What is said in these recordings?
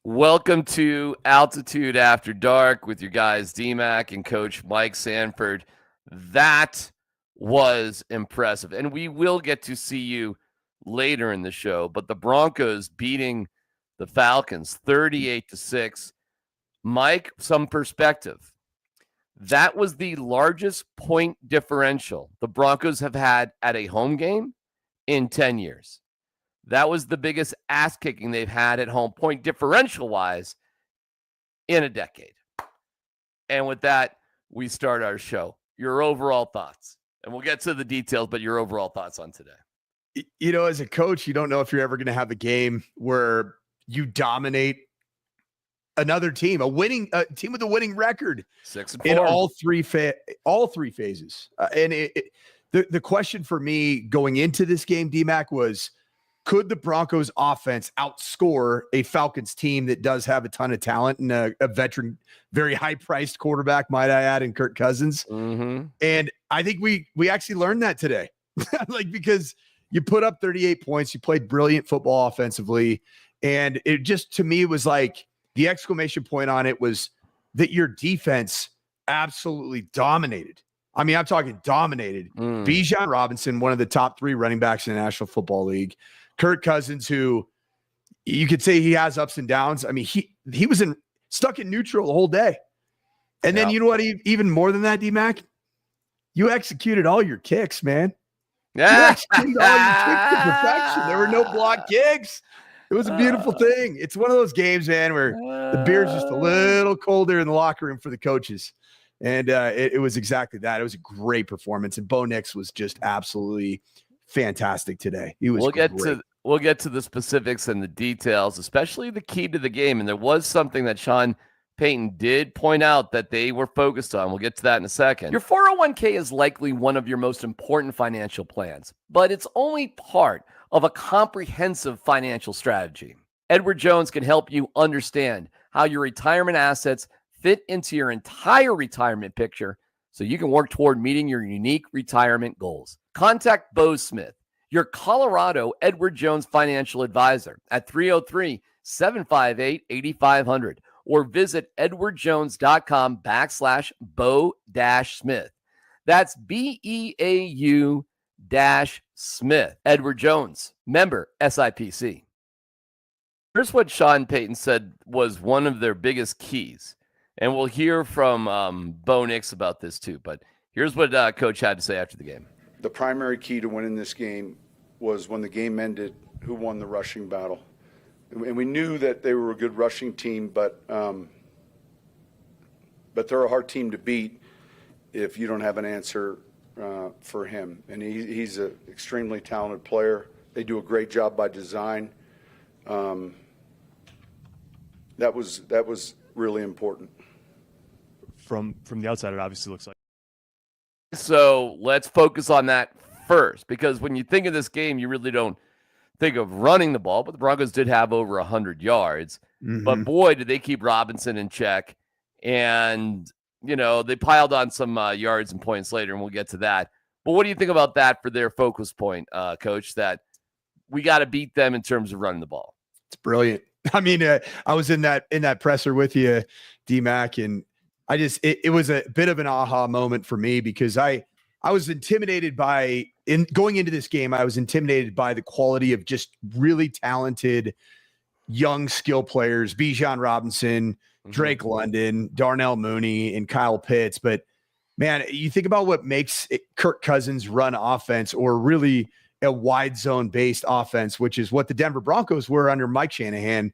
Welcome to Altitude After Dark with your guys DMac and Coach Mike Sanford. That was impressive. And we will get to see you later in the show. But the Broncos beating the Falcons 38-6. Mike, some perspective. That was the largest point differential the Broncos have had at a home game in 10 years. That was the biggest ass kicking they've had at home, point differential wise, in a decade. And with that, we start our show. Your overall thoughts, and we'll get to the details, but your overall thoughts on today. You know, as a coach, you don't know if you're ever going to have a game where you dominate another team, a team with a winning record, 6-4 in all three phases. The question for me going into this game, DMac, was, could the Broncos offense outscore a Falcons team that does have a ton of talent and a veteran, very high-priced quarterback, might I add, in Kirk Cousins? Mm-hmm. And I think we actually learned that today. Because you put up 38 points, you played brilliant football offensively, and it just, to me, was like the exclamation point on it was that your defense absolutely dominated. I mean, I'm talking dominated. Bijan Robinson, one of the top 3 running backs in the National Football League. Kirk Cousins, who you could say he has ups and downs. I mean, he was stuck in neutral the whole day. And then you know what? Even more than that, DMac, you executed all your kicks, man. You executed all your kicks to perfection. There were no block kicks. It was a beautiful thing. It's one of those games, man, where the beer's just a little colder in the locker room for the coaches. And it was exactly that. It was a great performance. And Bo Nix was just absolutely fantastic today. He was We'll get to the specifics and the details, especially the key to the game. And there was something that Sean Payton did point out that they were focused on. We'll get to that in a second. Your 401k is likely one of your most important financial plans, but it's only part of a comprehensive financial strategy. Edward Jones can help you understand how your retirement assets fit into your entire retirement picture so you can work toward meeting your unique retirement goals. Contact Beau Smith, your Colorado Edward Jones financial advisor, at 303-758-8500 or visit edwardjones.com/Beau-Smith. That's BEAU-Smith. Edward Jones, member SIPC. Here's what Sean Payton said was one of their biggest keys. And we'll hear from Bo Nix about this too. But here's what Coach had to say after the game. The primary key to winning this game was when the game ended, who won the rushing battle. And we knew that they were a good rushing team, but they're a hard team to beat if you don't have an answer for him. And he's an extremely talented player. They do a great job by design. That was really important. From the outside, it obviously looks like. So let's focus on that first, because when you think of this game, you really don't think of running the ball, but the Broncos did have over 100 yards. Mm-hmm. But boy, did they keep Robinson in check. And, you know, they piled on some yards and points later, and we'll get to that. But what do you think about that for their focus point, Coach, that we got to beat them in terms of running the ball? It's brilliant. I mean, I was in that presser with you, DMac, and it was a bit of an aha moment for me, because I was intimidated going into this game. I was intimidated by the quality of just really talented young skill players, Bijan Robinson, Drake London, Darnell Mooney, and Kyle Pitts. But man, you think about what makes Kirk Cousins run offense, or really a wide zone based offense, which is what the Denver Broncos were under Mike Shanahan,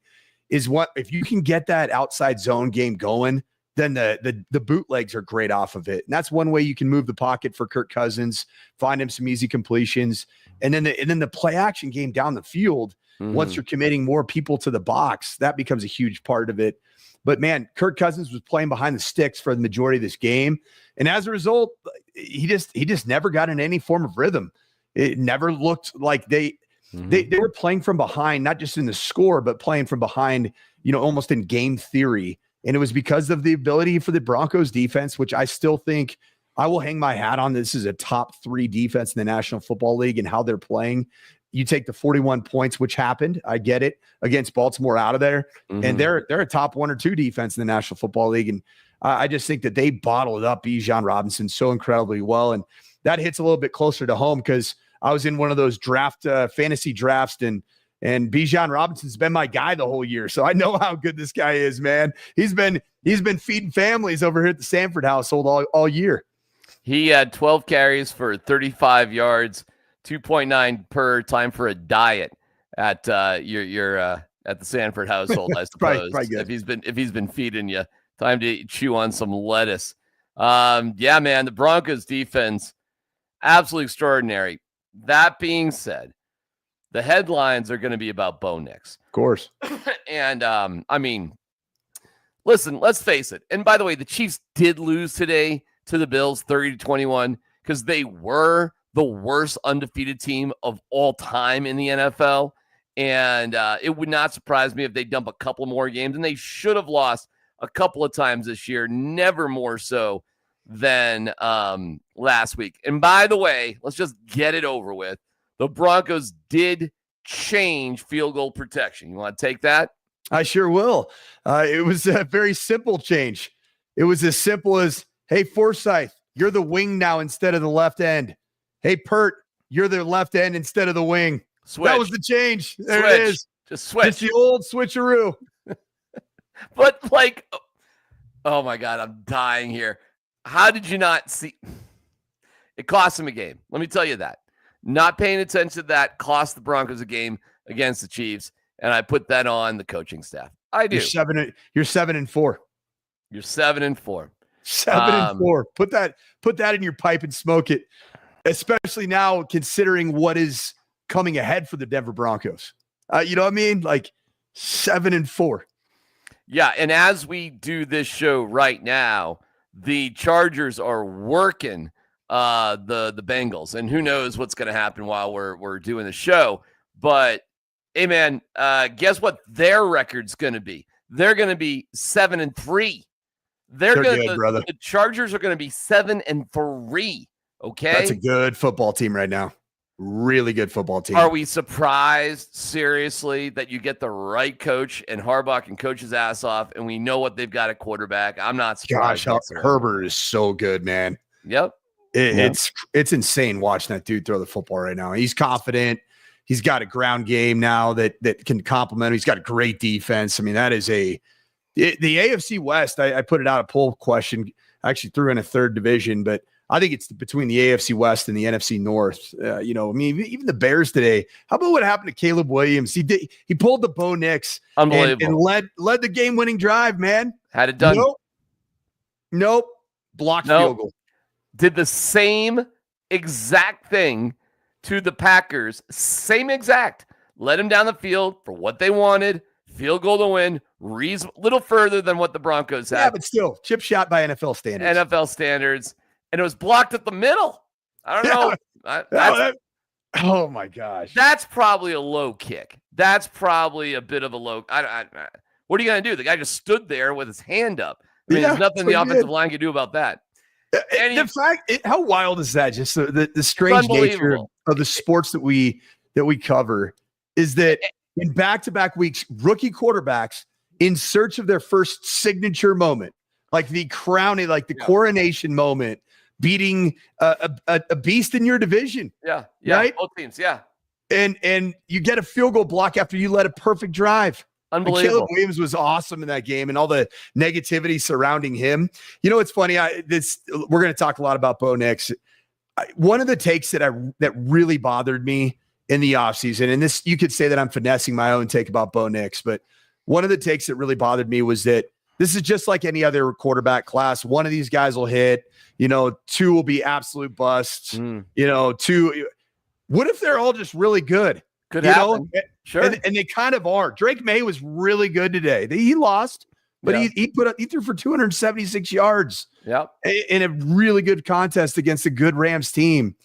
is what, if you can get that outside zone game going, then the bootlegs are great off of it. And that's one way you can move the pocket for Kirk Cousins, find him some easy completions. And then the play action game down the field, once you're committing more people to the box, that becomes a huge part of it. But man, Kirk Cousins was playing behind the sticks for the majority of this game. And as a result, he just never got in any form of rhythm. It never looked like they were playing from behind, not just in the score, but playing from behind, almost in game theory. And it was because of the ability for the Broncos defense, which I still think I will hang my hat on. This is a top 3 defense in the National Football League and how they're playing. you take the 41 points, which happened. I get it, against Baltimore out of there. Mm-hmm. And they're a top 1 or 2 defense in the National Football League. And I just think that they bottled up Bijan Robinson so incredibly well. And that hits a little bit closer to home because I was in one of those fantasy drafts, and Bijan Robinson's been my guy the whole year. So I know how good this guy is, man. He's been feeding families over here at the Sanford household all year. He had 12 carries for 35 yards, 2.9 per time for a diet at your at the Sanford household, I suppose. probably good. If he's been feeding you, time to chew on some lettuce. Yeah, man, the Broncos defense, absolutely extraordinary. That being said, the headlines are going to be about Bo Nix. Of course. And, I mean, listen, let's face it. And by the way, the Chiefs did lose today to the Bills 30-21 because they were the worst undefeated team of all time in the NFL. And it would not surprise me if they dump a couple more games. And they should have lost a couple of times this year, never more so than last week. And by the way, let's just get it over with. The Broncos did change field goal protection. You want to take that? I sure will. It was a very simple change. It was as simple as, hey, Forsyth, you're the wing now instead of the left end. Hey, Pert, you're the left end instead of the wing. Switch. That was the change. There switch. It is. Just switch. It's the old switcheroo. But like, oh my God, I'm dying here. How did you not see? It cost him a game. Let me tell you that. Not paying attention to that cost the Broncos a game against the Chiefs, and I put that on the coaching staff. I do. You're 7-4. You're 7-4. 7-4. Put that in your pipe and smoke it. Especially now, considering what is coming ahead for the Denver Broncos. You know what I mean? Like 7-4. Yeah, and as we do this show right now, the Chargers are working the Bengals, and who knows what's going to happen while we're doing the show. But hey, man, guess what their record's going to be? They're going to be 7-3. They're going to brother. The Chargers are going to be 7-3. Okay, that's a good football team right now. Really good football team. Are we surprised, seriously, that you get the right coach and Harbaugh can coach his ass off, and we know what they've got at quarterback? I'm not surprised. Gosh, Herbert is so good, man. Yep. It's insane watching that dude throw the football right now. He's confident. He's got a ground game now that can complement him. He's got a great defense. I mean, that is the AFC West. I put it out a poll question. I actually threw in a third division, but I think it's between the AFC West and the NFC North. I mean, even the Bears today. How about what happened to Caleb Williams? He pulled the Bo Nix Unbelievable. and led the game-winning drive, man. Had it done. Nope. Blocked field goal. Did the same exact thing to the Packers. Same exact. Let him down the field for what they wanted. Field goal to win. Little further than what the Broncos had. Yeah, but still, chip shot by NFL standards. And it was blocked at the middle. I don't know. Oh, my gosh. That's probably a low kick. That's probably a bit of a low. What are you going to do? The guy just stood there with his hand up. I mean, there's nothing the offensive line can do about that. How wild is that? Just the strange nature of the sports that we cover is that in back-to-back weeks, rookie quarterbacks in search of their first signature moment, like the crowning, like the coronation moment, beating a beast in your division. Yeah. Right? Both teams. Yeah. And you get a field goal block after you led a perfect drive. Unbelievable. Caleb Williams was awesome in that game, and all the negativity surrounding him. You know, it's funny. We're going to talk a lot about Bo Nix. One of the takes that really bothered me in the offseason, and this, you could say that I'm finessing my own take about Bo Nix, but one of the takes that really bothered me was that this is just like any other quarterback class. One of these guys will hit, two will be absolute busts, two. What if they're all just really good? Could happen. Sure. And they kind of are. Drake May was really good today. He lost, but he threw for 276 yards. Yep. In a really good contest against a good Rams team.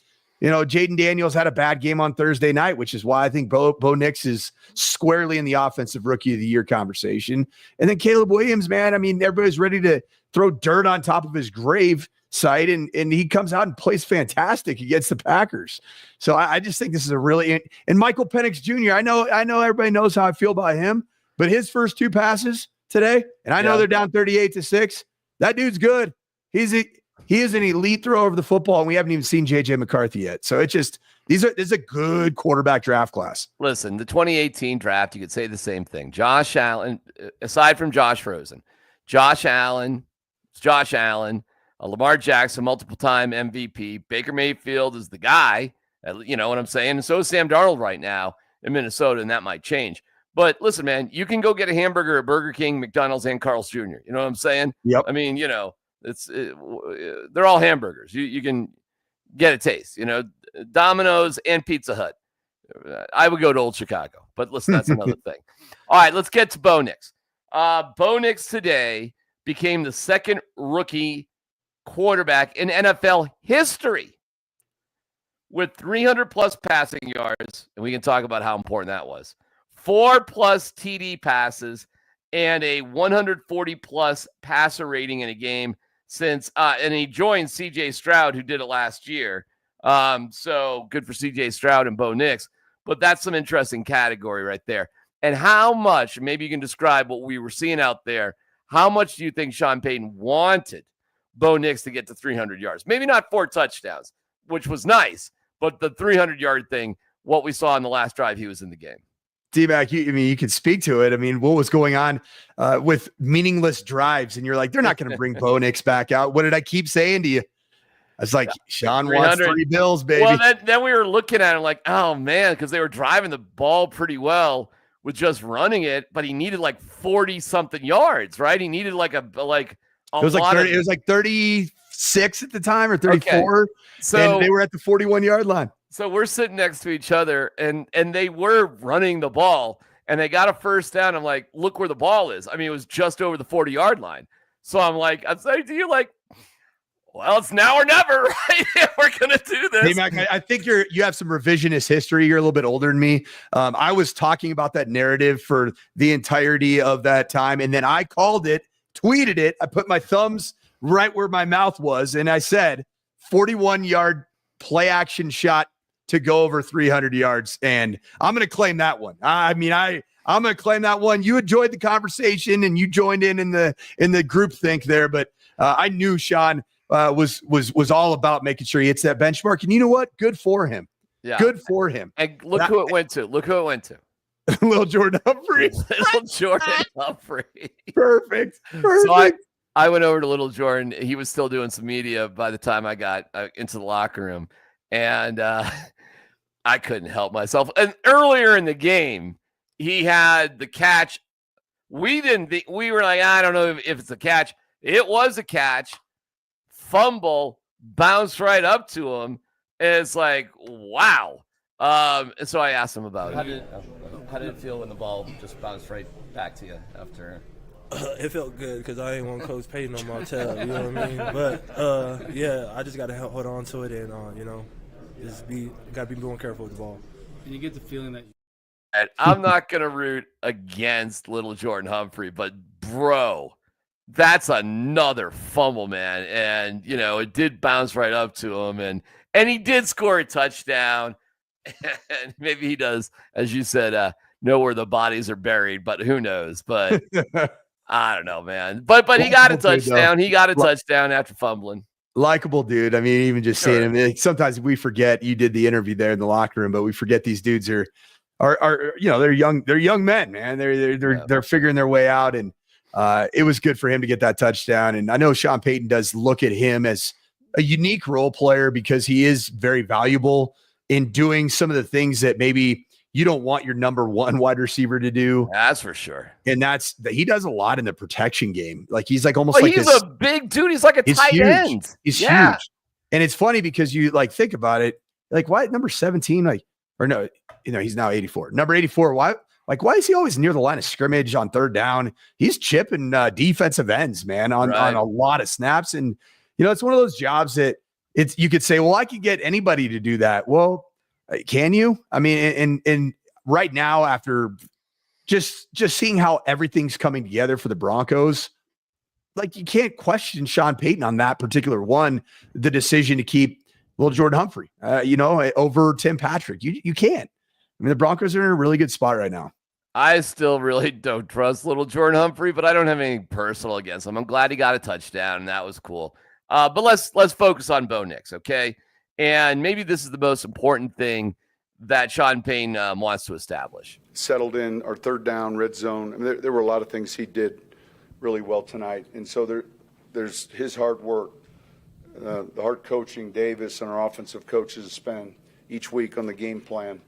Jaden Daniels had a bad game on Thursday night, which is why I think Bo Nix is squarely in the offensive rookie of the year conversation. And then Caleb Williams, man, I mean, everybody's ready to throw dirt on top of his grave site, and he comes out and plays fantastic against the Packers. So I just think this is a really and Michael Penix Jr. I know everybody knows how I feel about him, but his first 2 passes today, and I know they're down 38-6. That dude's good. He is an elite thrower of the football, and we haven't even seen JJ McCarthy yet. So it's just this is a good quarterback draft class. Listen, the 2018 draft, you could say the same thing. Josh Allen, aside from Josh Rosen, Josh Allen, Lamar Jackson, multiple-time MVP. Baker Mayfield is the guy. You know what I'm saying? And so is Sam Darnold right now in Minnesota, and that might change. But listen, man, you can go get a hamburger at Burger King, McDonald's, and Carl's Jr. You know what I'm saying? Yep. I mean, they're all hamburgers. You can get a taste. Domino's and Pizza Hut. I would go to Old Chicago, but listen, that's another thing. All right, let's get to Bo Nix. Bo Nix today became the second rookie quarterback in NFL history with 300-plus passing yards, and we can talk about how important that was. 4+ TD passes and a 140-plus passer rating in a game since, and he joined C.J. Stroud, who did it last year. So good for C.J. Stroud and Bo Nix, but that's some interesting category right there. And how much, maybe you can describe what we were seeing out there, how much do you think Sean Payton wanted Bo Nix to get to 300 yards? Maybe not 4 touchdowns, which was nice, but the 300-yard thing, what we saw in the last drive he was in the game. DMac, you can speak to it. I mean, what was going on with meaningless drives? And you're like, they're not going to bring Bo Nix back out. What did I keep saying to you? I was like, Sean wants 3 bills, baby. Well, then we were looking at him like, oh, man, because they were driving the ball pretty well with just running it, but he needed like 40-something yards, right? He needed like a it was like 36 at the time or 34. Okay. So and they were at the 41-yard line. So we're sitting next to each other, and they were running the ball, and they got a first down. I'm like, look where the ball is. I mean, it was just over the 40-yard line. So I'm saying to you, like, well, it's now or never, right? We're going to do this. Hey, Mac, I think you have some revisionist history. You're a little bit older than me. I was talking about that narrative for the entirety of that time, and then I called it, tweeted it. I put my thumbs right where my mouth was, and I said 41-yard play action shot to go over 300 yards. And I'm going to claim that one. I'm going to claim that one. You enjoyed the conversation and you joined in the group think there, but I knew Sean was all about making sure he hits that benchmark. And you know what? Good for him. Yeah. Good for him. And who it went to. Look who it went to. Little Jordan Humphrey. Little Jordan Humphrey. Perfect. So I went over to Little Jordan. He was still doing some media by the time I got into the locker room. And I couldn't help myself. And earlier in the game, he had the catch. We were like, I don't know if it's a catch. It was a catch. Fumble, bounced right up to him. And it's like, wow. And so I asked him about it. How did it feel when the ball just bounced right back to you after? It felt good because I ain't want Coach Payton on my tail, you know what I mean? But, yeah, I just got to hold on to it and, got to be more careful with the ball. And you get the feeling that I'm not going to root against Little Jordan Humphrey, but, bro, that's another fumble, man. And, it did bounce right up to him, and he did score a touchdown. And maybe he does, as you said, know where the bodies are buried, but who knows? But I don't know, man. But he got a touchdown. He got a touchdown after fumbling. Likable dude. I mean, even just seeing him, sometimes we forget you did the interview there in the locker room, but we forget these dudes are they're young men, man. They're figuring their way out. And it was good for him to get that touchdown. And I know Sean Payton does look at him as a unique role player because he is very valuable in doing some of the things that maybe you don't want your number one wide receiver to do. That's for sure. And he does a lot in the protection game. Like he's like almost like he's a big dude. He's like a tight end. He's huge. And it's funny because you like think about it, like why number 17, he's now 84. Number 84, why is he always near the line of scrimmage on third down? He's chipping defensive ends, man, on a lot of snaps. And it's one of those jobs that you could say, well, I could get anybody to do that. Well, can you? I mean, and right now, after just seeing how everything's coming together for the Broncos, like you can't question Sean Payton on that particular one, the decision to keep little Jordan Humphrey, over Tim Patrick. You can't. I mean, the Broncos are in a really good spot right now. I still really don't trust little Jordan Humphrey, but I don't have anything personal against him. I'm glad he got a touchdown, and that was cool. But let's focus on Bo Nix, okay? And maybe this is the most important thing that Sean Payton wants to establish. Settled in our third down, red zone. I mean, there were a lot of things he did really well tonight. And so there's his hard work, the hard coaching Davis and our offensive coaches spend each week on the game plan,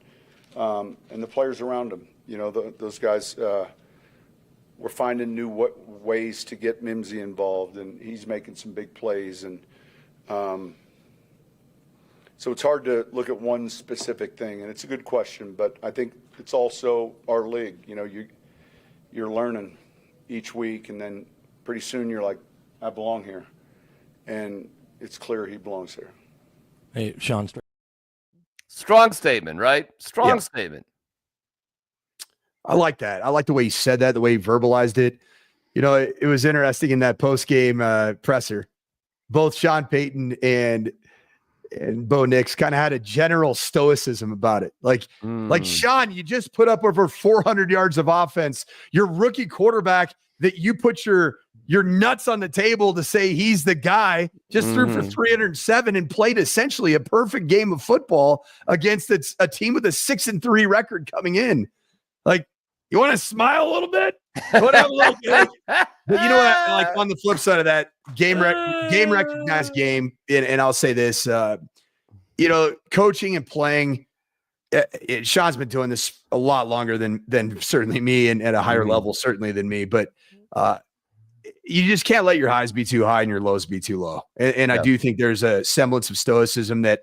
and the players around him. Those guys were finding new ways to get Mimsy involved, and he's making some big plays. And so it's hard to look at one specific thing, and it's a good question, but I think it's also our league. You're learning each week, and then pretty soon you're like, I belong here. And it's clear he belongs here. Hey, Sean. Strong statement, right? Strong statement. I like that. I like the way he said that, the way he verbalized it. It was interesting in that post-game presser. Both Sean Payton and Bo Nix kind of had a general stoicism about it. Like Sean, you just put up over 400 yards of offense. Your rookie quarterback that you put your nuts on the table to say he's the guy just threw for 307 and played essentially a perfect game of football against a team with a 6-3 record coming in. Like, you want to smile a little bit? You want to have a little bit? But you know what? Like on the flip side of that, game recognized game, and I'll say this, coaching and playing, Sean's been doing this a lot longer than certainly me, and at a higher level certainly than me. But you just can't let your highs be too high and your lows be too low. And I do think there's a semblance of stoicism that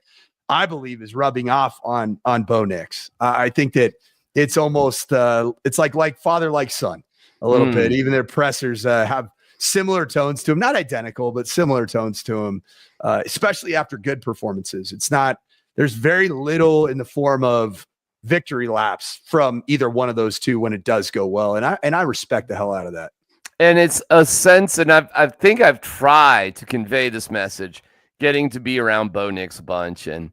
I believe is rubbing off on Bo Nix. I think that it's almost it's like father, like son a little bit. Even their pressers have similar tones to him, not identical, but similar tones to him, especially after good performances. There's very little in the form of victory laps from either one of those two when it does go well. And I respect the hell out of that. And it's a sense, and I think I've tried to convey this message, getting to be around Bo Nix a bunch. And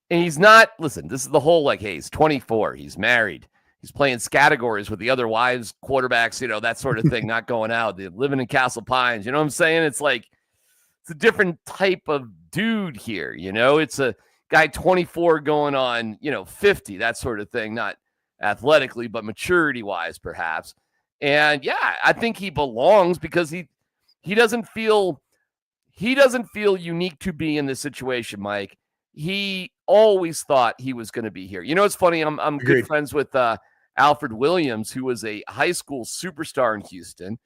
he's not, listen, this is the whole, hey, he's 24, he's married, he's playing categories with the other wives, quarterbacks, that sort of thing, not going out, they're living in Castle Pines. You know what I'm saying? It's a different type of dude here. It's a guy 24 going on, 50, that sort of thing, not athletically, but maturity wise, perhaps. And I think he belongs because he doesn't feel unique to be in this situation, Mike. He always thought he was going to be here. It's funny. I'm good friends with Alfred Williams, who was a high school superstar in Houston,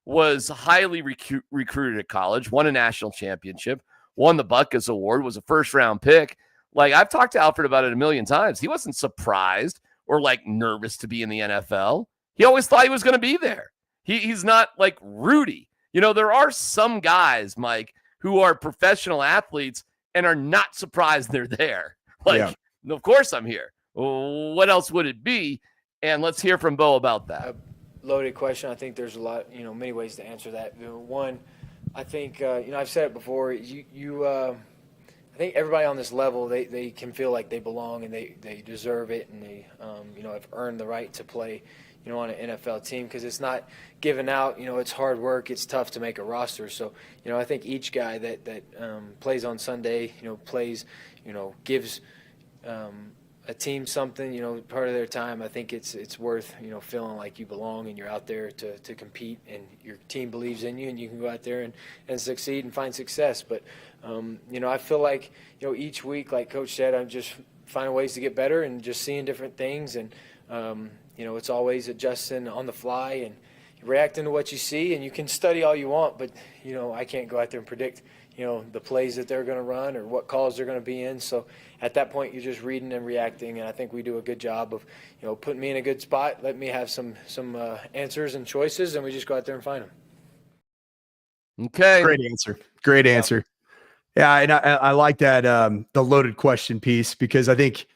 was highly recruited at college, won a national championship, won the Butkus Award, was a first-round pick. I've talked to Alfred about it a million times. He wasn't surprised or nervous to be in the NFL. He always thought he was going to be there. He's not like Rudy. There are some guys, Mike, who are professional athletes and are not surprised they're there. Of course I'm here. What else would it be? And let's hear from Bo about that. Loaded question. I think there's a lot, many ways to answer that. One, I think, I've said it before, I think everybody on this level, they can feel like they belong and they deserve it, and they, have earned the right to play, on an NFL team, because it's not given out. It's hard work. It's tough to make a roster. So, I think each guy that plays on Sunday, plays, gives a team something, part of their time. I think it's worth, feeling like you belong and you're out there to compete, and your team believes in you, and you can go out there and succeed and find success. But, I feel like, each week, like Coach said, I'm just finding ways to get better and just seeing different things. And, it's always adjusting on the fly and reacting to what you see. And you can study all you want, but, I can't go out there and predict, the plays that they're going to run or what calls they're going to be in. So at that point, you're just reading and reacting. And I think we do a good job of, putting me in a good spot, let me have some answers and choices, and we just go out there and find them. Okay. Great answer. Yeah, and I like that the loaded question piece, because I think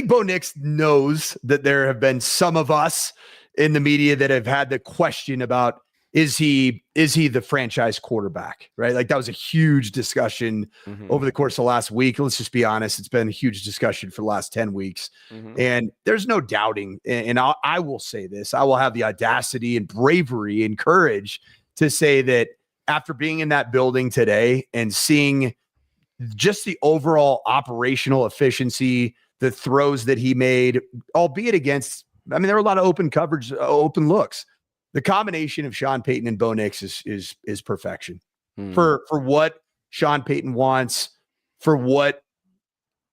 Bo Nix knows that there have been some of us in the media that have had the question about is he the franchise quarterback, right? Like that was a huge discussion over the course of last week. Let's just be honest. It's been a huge discussion for the last 10 weeks. And there's no doubting. And I will say this, I will have the audacity and bravery and courage to say that after being in that building today and seeing just the overall operational efficiency, the throws that he made, albeit against, I mean, there were a lot of open coverage, open looks. The combination of Sean Payton and Bo Nix is perfection for what Sean Payton wants, for what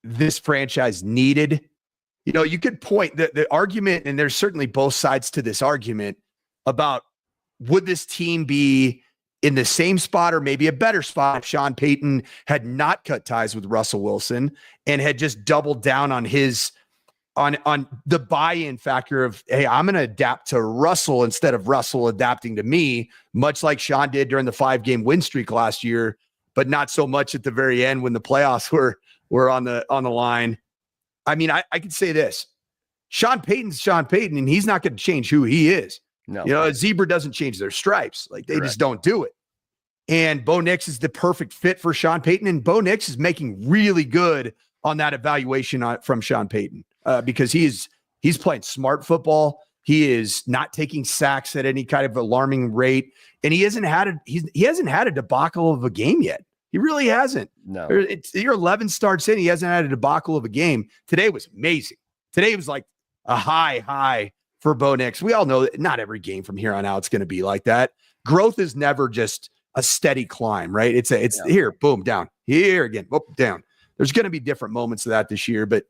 this franchise needed. You know, you could point the argument, and there's certainly both sides to this argument about would this team be in the same spot or maybe a better spot if Sean Payton had not cut ties with Russell Wilson and had just doubled down on his on the buy-in factor of, hey, I'm going to adapt to Russell instead of Russell adapting to me, much like Sean did during the 5-game win streak last year, but not so much at the very end when the playoffs were on the line. I mean, I could say this. Sean Payton's Sean Payton, and he's not going to change who he is. No. You know, a zebra doesn't change their stripes. Like they just don't do it. And Bo Nix is the perfect fit for Sean Payton, and Bo Nix is making really good on that evaluation from Sean Payton. Because he's playing smart football. He is not taking sacks at any kind of alarming rate, and he hasn't had a debacle of a game yet. He really hasn't. No, you're 11 starts in. He hasn't had a debacle of a game. Today was amazing. Today was like a high for Bo Nix. We all know that not every game from here on out is going to be like that. Growth is never just a steady climb, right? It's here, boom, down, here again, whoop, down. There's going to be different moments of that this year, but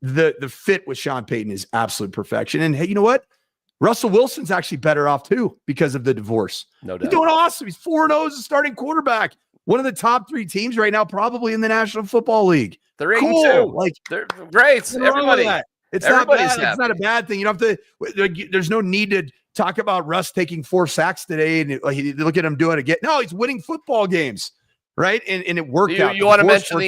the fit with Sean Payton is absolute perfection. And hey, you know what? Russell Wilson's actually better off too because of the divorce. No doubt. He's doing awesome. He's 4-0 as a starting quarterback. One of the top 3 teams right now, probably in the National Football League. They're 8-2. Cool. Like they're great. Everybody. It's Everybody's not bad. happy. It's not a bad thing. You don't have to. There's no need to talk about Russ taking 4 sacks today and look at him doing it again. No, he's winning football games. Right. And it worked out. You want to mention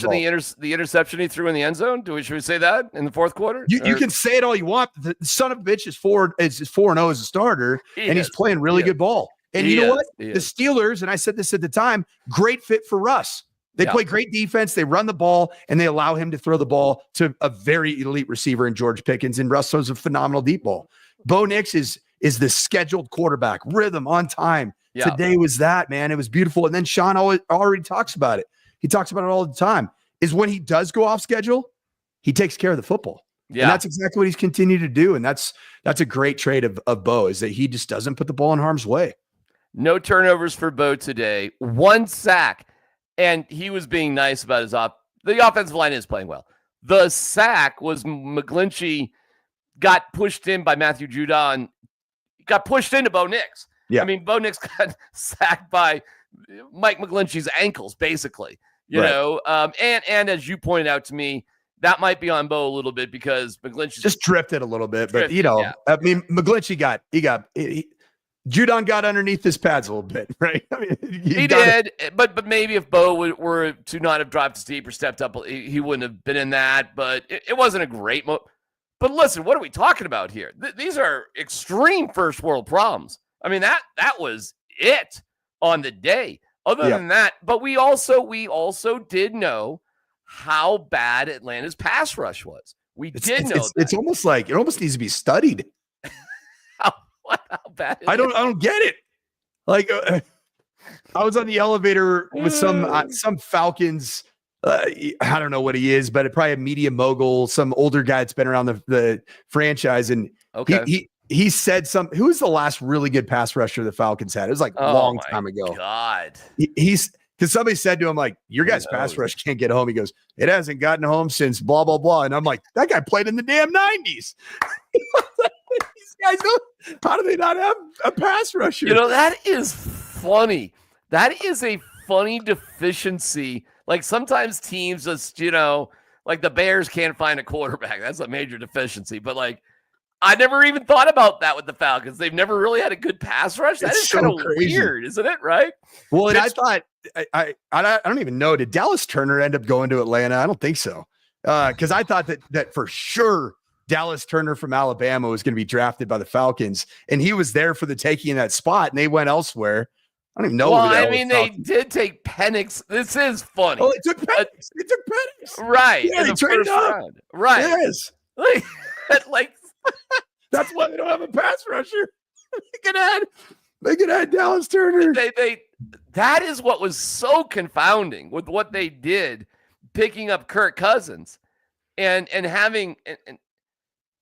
the interception he threw in the end zone? Should we say that in the fourth quarter? You can say it all you want. The son of a bitch is 4-0 as a starter, and he's playing really good ball. And you know what? The Steelers, and I said this at the time, great fit for Russ. They play great defense. They run the ball, and they allow him to throw the ball to a very elite receiver in George Pickens, and Russ throws a phenomenal deep ball. Bo Nix is the scheduled quarterback, rhythm, on time. Yeah. Today was that, man. It was beautiful. And then Sean already talks about it. He talks about it all the time. Is when he does go off schedule, he takes care of the football. Yeah. And that's exactly what he's continued to do. And that's a great trait of Bo, is that he just doesn't put the ball in harm's way. No turnovers for Bo today. 1 sack. And he was being nice about the offensive line is playing well. The sack was McGlinchey got pushed in by Matthew Judon, got pushed into Bo Nix. Yeah. I mean, Bo Nix got sacked by Mike McGlinchey's ankles, basically, you know. And as you pointed out to me, that might be on Bo a little bit because McGlinchey just drifted a little bit. But I mean, McGlinchey Judon got underneath his pads a little bit, right? I mean, he did, but maybe if Bo were to not have dropped his deep or stepped up, he wouldn't have been in that. But it wasn't a great moment. But listen, what are we talking about here? These are extreme first world problems. I mean, that was it on the day. Other than that, but we also did know how bad Atlanta's pass rush was. We did know that. It's almost like it almost needs to be studied. How bad is I don't get it. Like I was on the elevator with some Falcons. I don't know what he is, but probably a media mogul, some older guy that's been around the franchise, and he said who was the last really good pass rusher the Falcons had? It was like a long time ago. God. Because somebody said to him, like, your guys' pass rush can't get home. He goes, it hasn't gotten home since blah, blah, blah. And I'm like, that guy played in the damn 90s. These guys how do they not have a pass rusher? You know, that is funny. That is a funny deficiency. Like sometimes teams just, like the Bears can't find a quarterback. That's a major deficiency. But like, I never even thought about that with the Falcons. They've never really had a good pass rush. That is kind of weird, isn't it? Right? Well, and I thought I don't even know. Did Dallas Turner end up going to Atlanta? I don't think so. Because I thought that for sure Dallas Turner from Alabama was going to be drafted by the Falcons, and he was there for the taking of that spot, and they went elsewhere. I don't even know. Well, who the I hell mean, was they talking. did take Penix. This is funny. Oh, it took Penix. It took Penix. Right. Yeah, in they the traded first up. round. Right. Yes. Like That's why they don't have a pass rusher. They could add Dallas Turner. That is what was so confounding with what they did, picking up Kirk Cousins and having and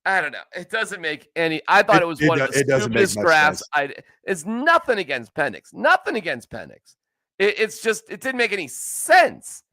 I don't know. It doesn't make any. I thought it was one of the stupidest drafts. It's nothing against Penix. Nothing against Penix. It's just it didn't make any sense.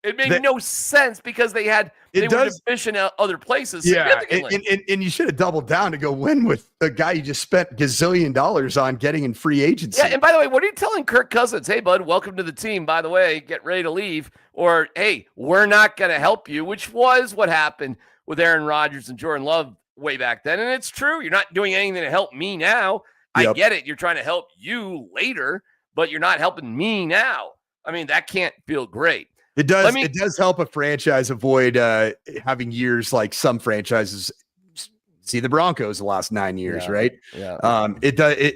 It made no sense because they were deficient at other places. Yeah, and you should have doubled down to go win with a guy you just spent gazillion dollars on getting in free agency. Yeah, and by the way, what are you telling Kirk Cousins? Hey, bud, welcome to the team. By the way, get ready to leave. Or, hey, we're not going to help you, which was what happened with Aaron Rodgers and Jordan Love way back then. And it's true. You're not doing anything to help me now. I get it. You're trying to help you later, but you're not helping me now. I mean, that can't feel great. It does. It does help a franchise avoid having years like some franchises see the Broncos the last 9 years, right? Yeah. It does.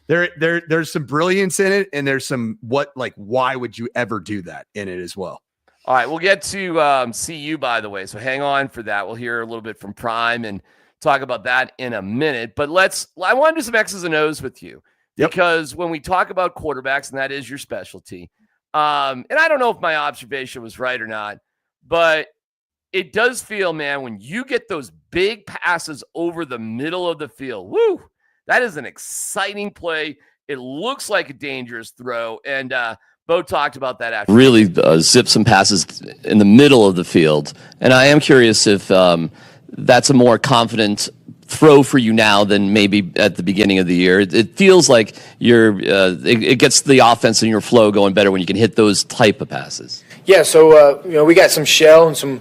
There's some brilliance in it, and there's some why would you ever do that in it as well? All right, we'll get to CU, by the way, so hang on for that. We'll hear a little bit from Prime and talk about that in a minute. But I want to do some X's and O's with you because when we talk about quarterbacks, and that is your specialty, and I don't know if my observation was right or not, but it does feel, man, when you get those big passes over the middle of the field, woo, that is an exciting play. It looks like a dangerous throw, and Beau talked about that after. Really zip some passes in the middle of the field. And I am curious if that's a more confident throw for you now than maybe at the beginning of the year. It feels like it gets the offense and your flow going better when you can hit those type of passes. Yeah, so we got some shell and some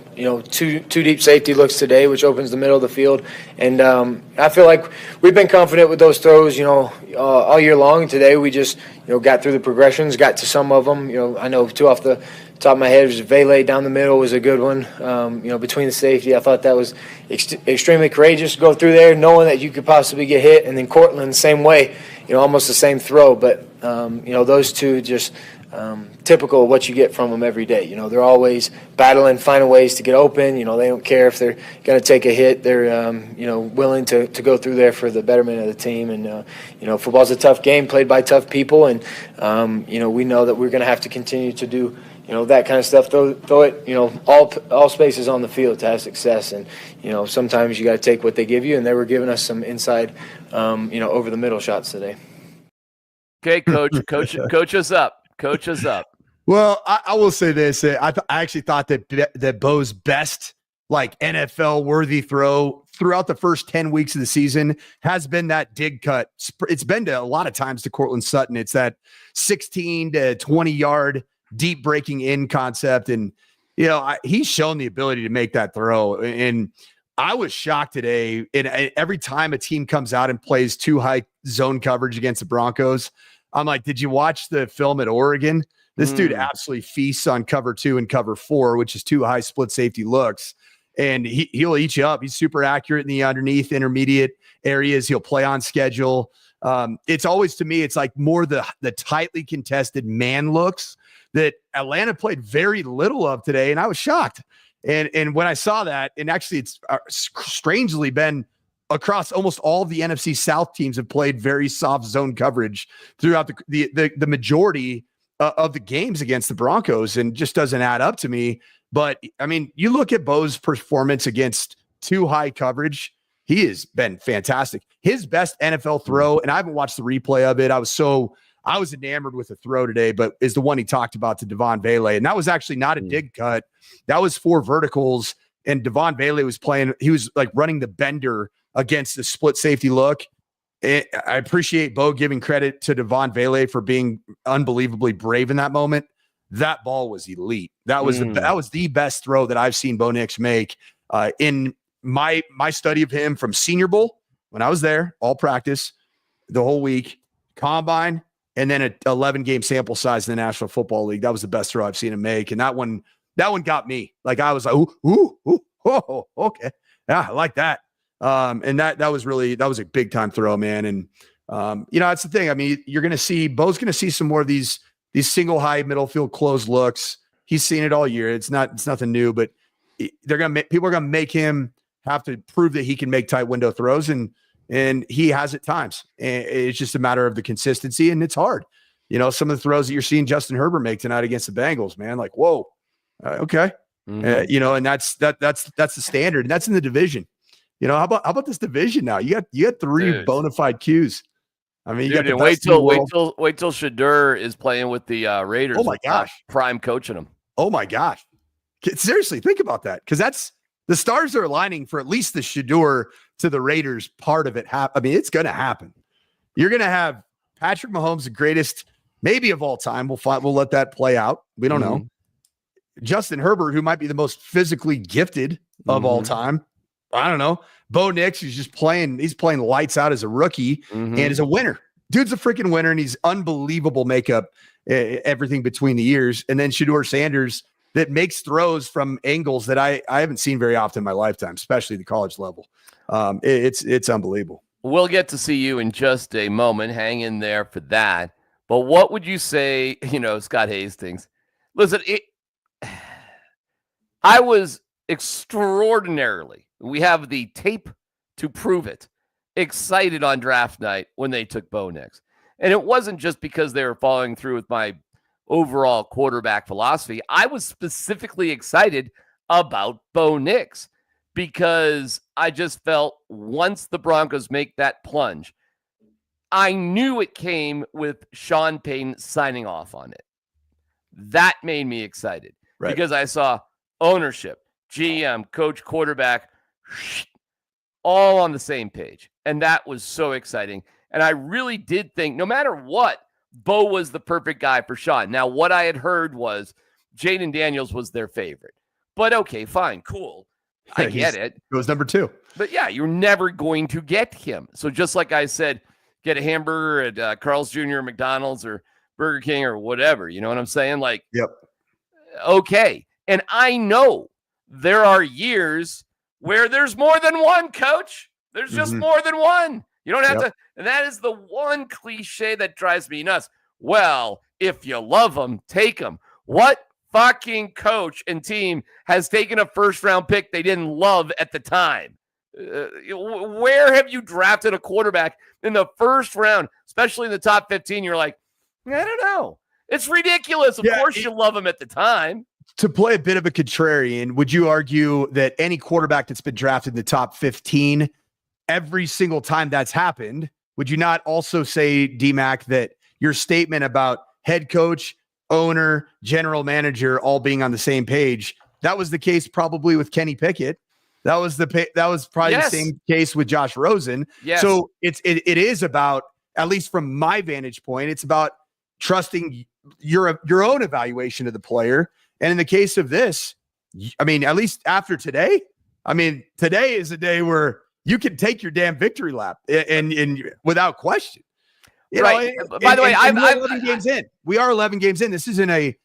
two deep safety looks today, which opens the middle of the field, and I feel like we've been confident with those throws, all year long. Today we just got through the progressions, got to some of them. I know two off the top of my head was Vele down the middle was a good one. Between the safety, I thought that was extremely courageous to go through there, knowing that you could possibly get hit, and then Cortland same way, almost the same throw, but those two just. Typical of what you get from them every day. They're always battling, finding ways to get open. They don't care if they're going to take a hit. They're, willing to go through there for the betterment of the team. And, football's a tough game played by tough people. And, we know that we're going to have to continue to do, that kind of stuff. Throw it, all spaces on the field to have success. And, sometimes you got to take what they give you. And they were giving us some inside, over the middle shots today. Okay, coach us up. Coach us up. Well, I will say this. I actually thought that Beau's best NFL worthy throw throughout the first 10 weeks of the season has been that dig cut. It's been to a lot of times to Cortland Sutton. It's that 16 to 20 yard deep breaking in concept. And, he's shown the ability to make that throw. And I was shocked today. And every time a team comes out and plays too high zone coverage against the Broncos, I'm like, did you watch the film at Oregon? This dude absolutely feasts on cover 2 and cover 4, which is two high split safety looks. And he'll eat you up. He's super accurate in the underneath intermediate areas. He'll play on schedule. It's always, to me, it's like more the tightly contested man looks that Atlanta played very little of today. And I was shocked. And when I saw that, and actually it's strangely been across almost all of the NFC South teams have played very soft zone coverage throughout the majority of the games against the Broncos, and just doesn't add up to me. But I mean, you look at Beau's performance against too high coverage, he has been fantastic. His best NFL throw, and I haven't watched the replay of it. I was enamored with the throw today, but is the one he talked about to Devon Vele. And that was actually not a dig cut. That was 4 verticals. And Devon Vele was he was like running the bender against the split safety look. I appreciate Beau giving credit to Devon Vele for being unbelievably brave in that moment. That ball was elite. That was the best throw that I've seen Bo Nix make in my study of him from Senior Bowl when I was there, all practice, the whole week, combine, and then an 11-game sample size in the National Football League. That was the best throw I've seen him make, and that one got me. Like I was like, ooh, okay. Yeah, I like that. And that was a big time throw, man. And that's the thing. I mean, Beau's going to see some more of these single high middle field closed looks. He's seen it all year. It's nothing new, but people are going to make him have to prove that he can make tight window throws, and he has at times. And it's just a matter of the consistency, and it's hard. Some of the throws that you're seeing Justin Herbert make tonight against the Bengals, man, like, whoa, okay. Mm-hmm. And that's the standard, and that's in the division. How about this division now? You got three bona fide Qs. I mean, you got the wait till Shedeur is playing with the Raiders. Oh my gosh, Prime coaching them. Oh my gosh, seriously, think about that, because the stars are aligning for at least the Shedeur to the Raiders part of it. I mean, it's going to happen. You're going to have Patrick Mahomes, the greatest maybe of all time. We'll let that play out. We don't know. Justin Herbert, who might be the most physically gifted of all time. I don't know. Bo Nix, he's playing lights out as a rookie and as a winner. Dude's a freaking winner, and he's unbelievable makeup, everything between the ears. And then Shedeur Sanders that makes throws from angles that I haven't seen very often in my lifetime, especially the college level. It's unbelievable. We'll get to see you in just a moment. Hang in there for that. But what would you say, Scott Hastings? Listen, I was extraordinarily, we have the tape to prove it, excited on draft night when they took Bo Nix. And it wasn't just because they were following through with my overall quarterback philosophy. I was specifically excited about Bo Nix because I just felt once the Broncos make that plunge, I knew it came with Sean Payton signing off on it. That made me excited because I saw ownership, GM, coach, quarterback, all on the same page. And that was so exciting. And I really did think, no matter what, Bo was the perfect guy for Sean. Now, what I had heard was Jaden Daniels was their favorite. But okay, fine, cool. I get it. It was number 2. But yeah, you're never going to get him. So just like I said, get a hamburger at Carl's Jr., McDonald's, or Burger King, or whatever. You know what I'm saying? Like, yep. Okay. And I know there are years where there's more than one, coach. There's just more than one. You don't have to. And that is the one cliche that drives me nuts. Well, if you love them, take them. What fucking coach and team has taken a first-round pick they didn't love at the time? Where have you drafted a quarterback in the first round, especially in the top 15? You're like, I don't know. It's ridiculous. Of course you love him at the time. To play a bit of a contrarian, would you argue that any quarterback that's been drafted in the top 15, every single time that's happened, would you not also say, DMac, that your statement about head coach, owner, general manager all being on the same page, that was the case probably with Kenny Pickett? That was probably the same case with Josh Rosen. Yes. So it is about, at least from my vantage point, it's about trusting your own evaluation of the player. And in the case of this, I mean, at least after today, today is a day where you can take your damn victory lap and without question. By the way, I'm 11 games in. We are 11 games in. This isn't a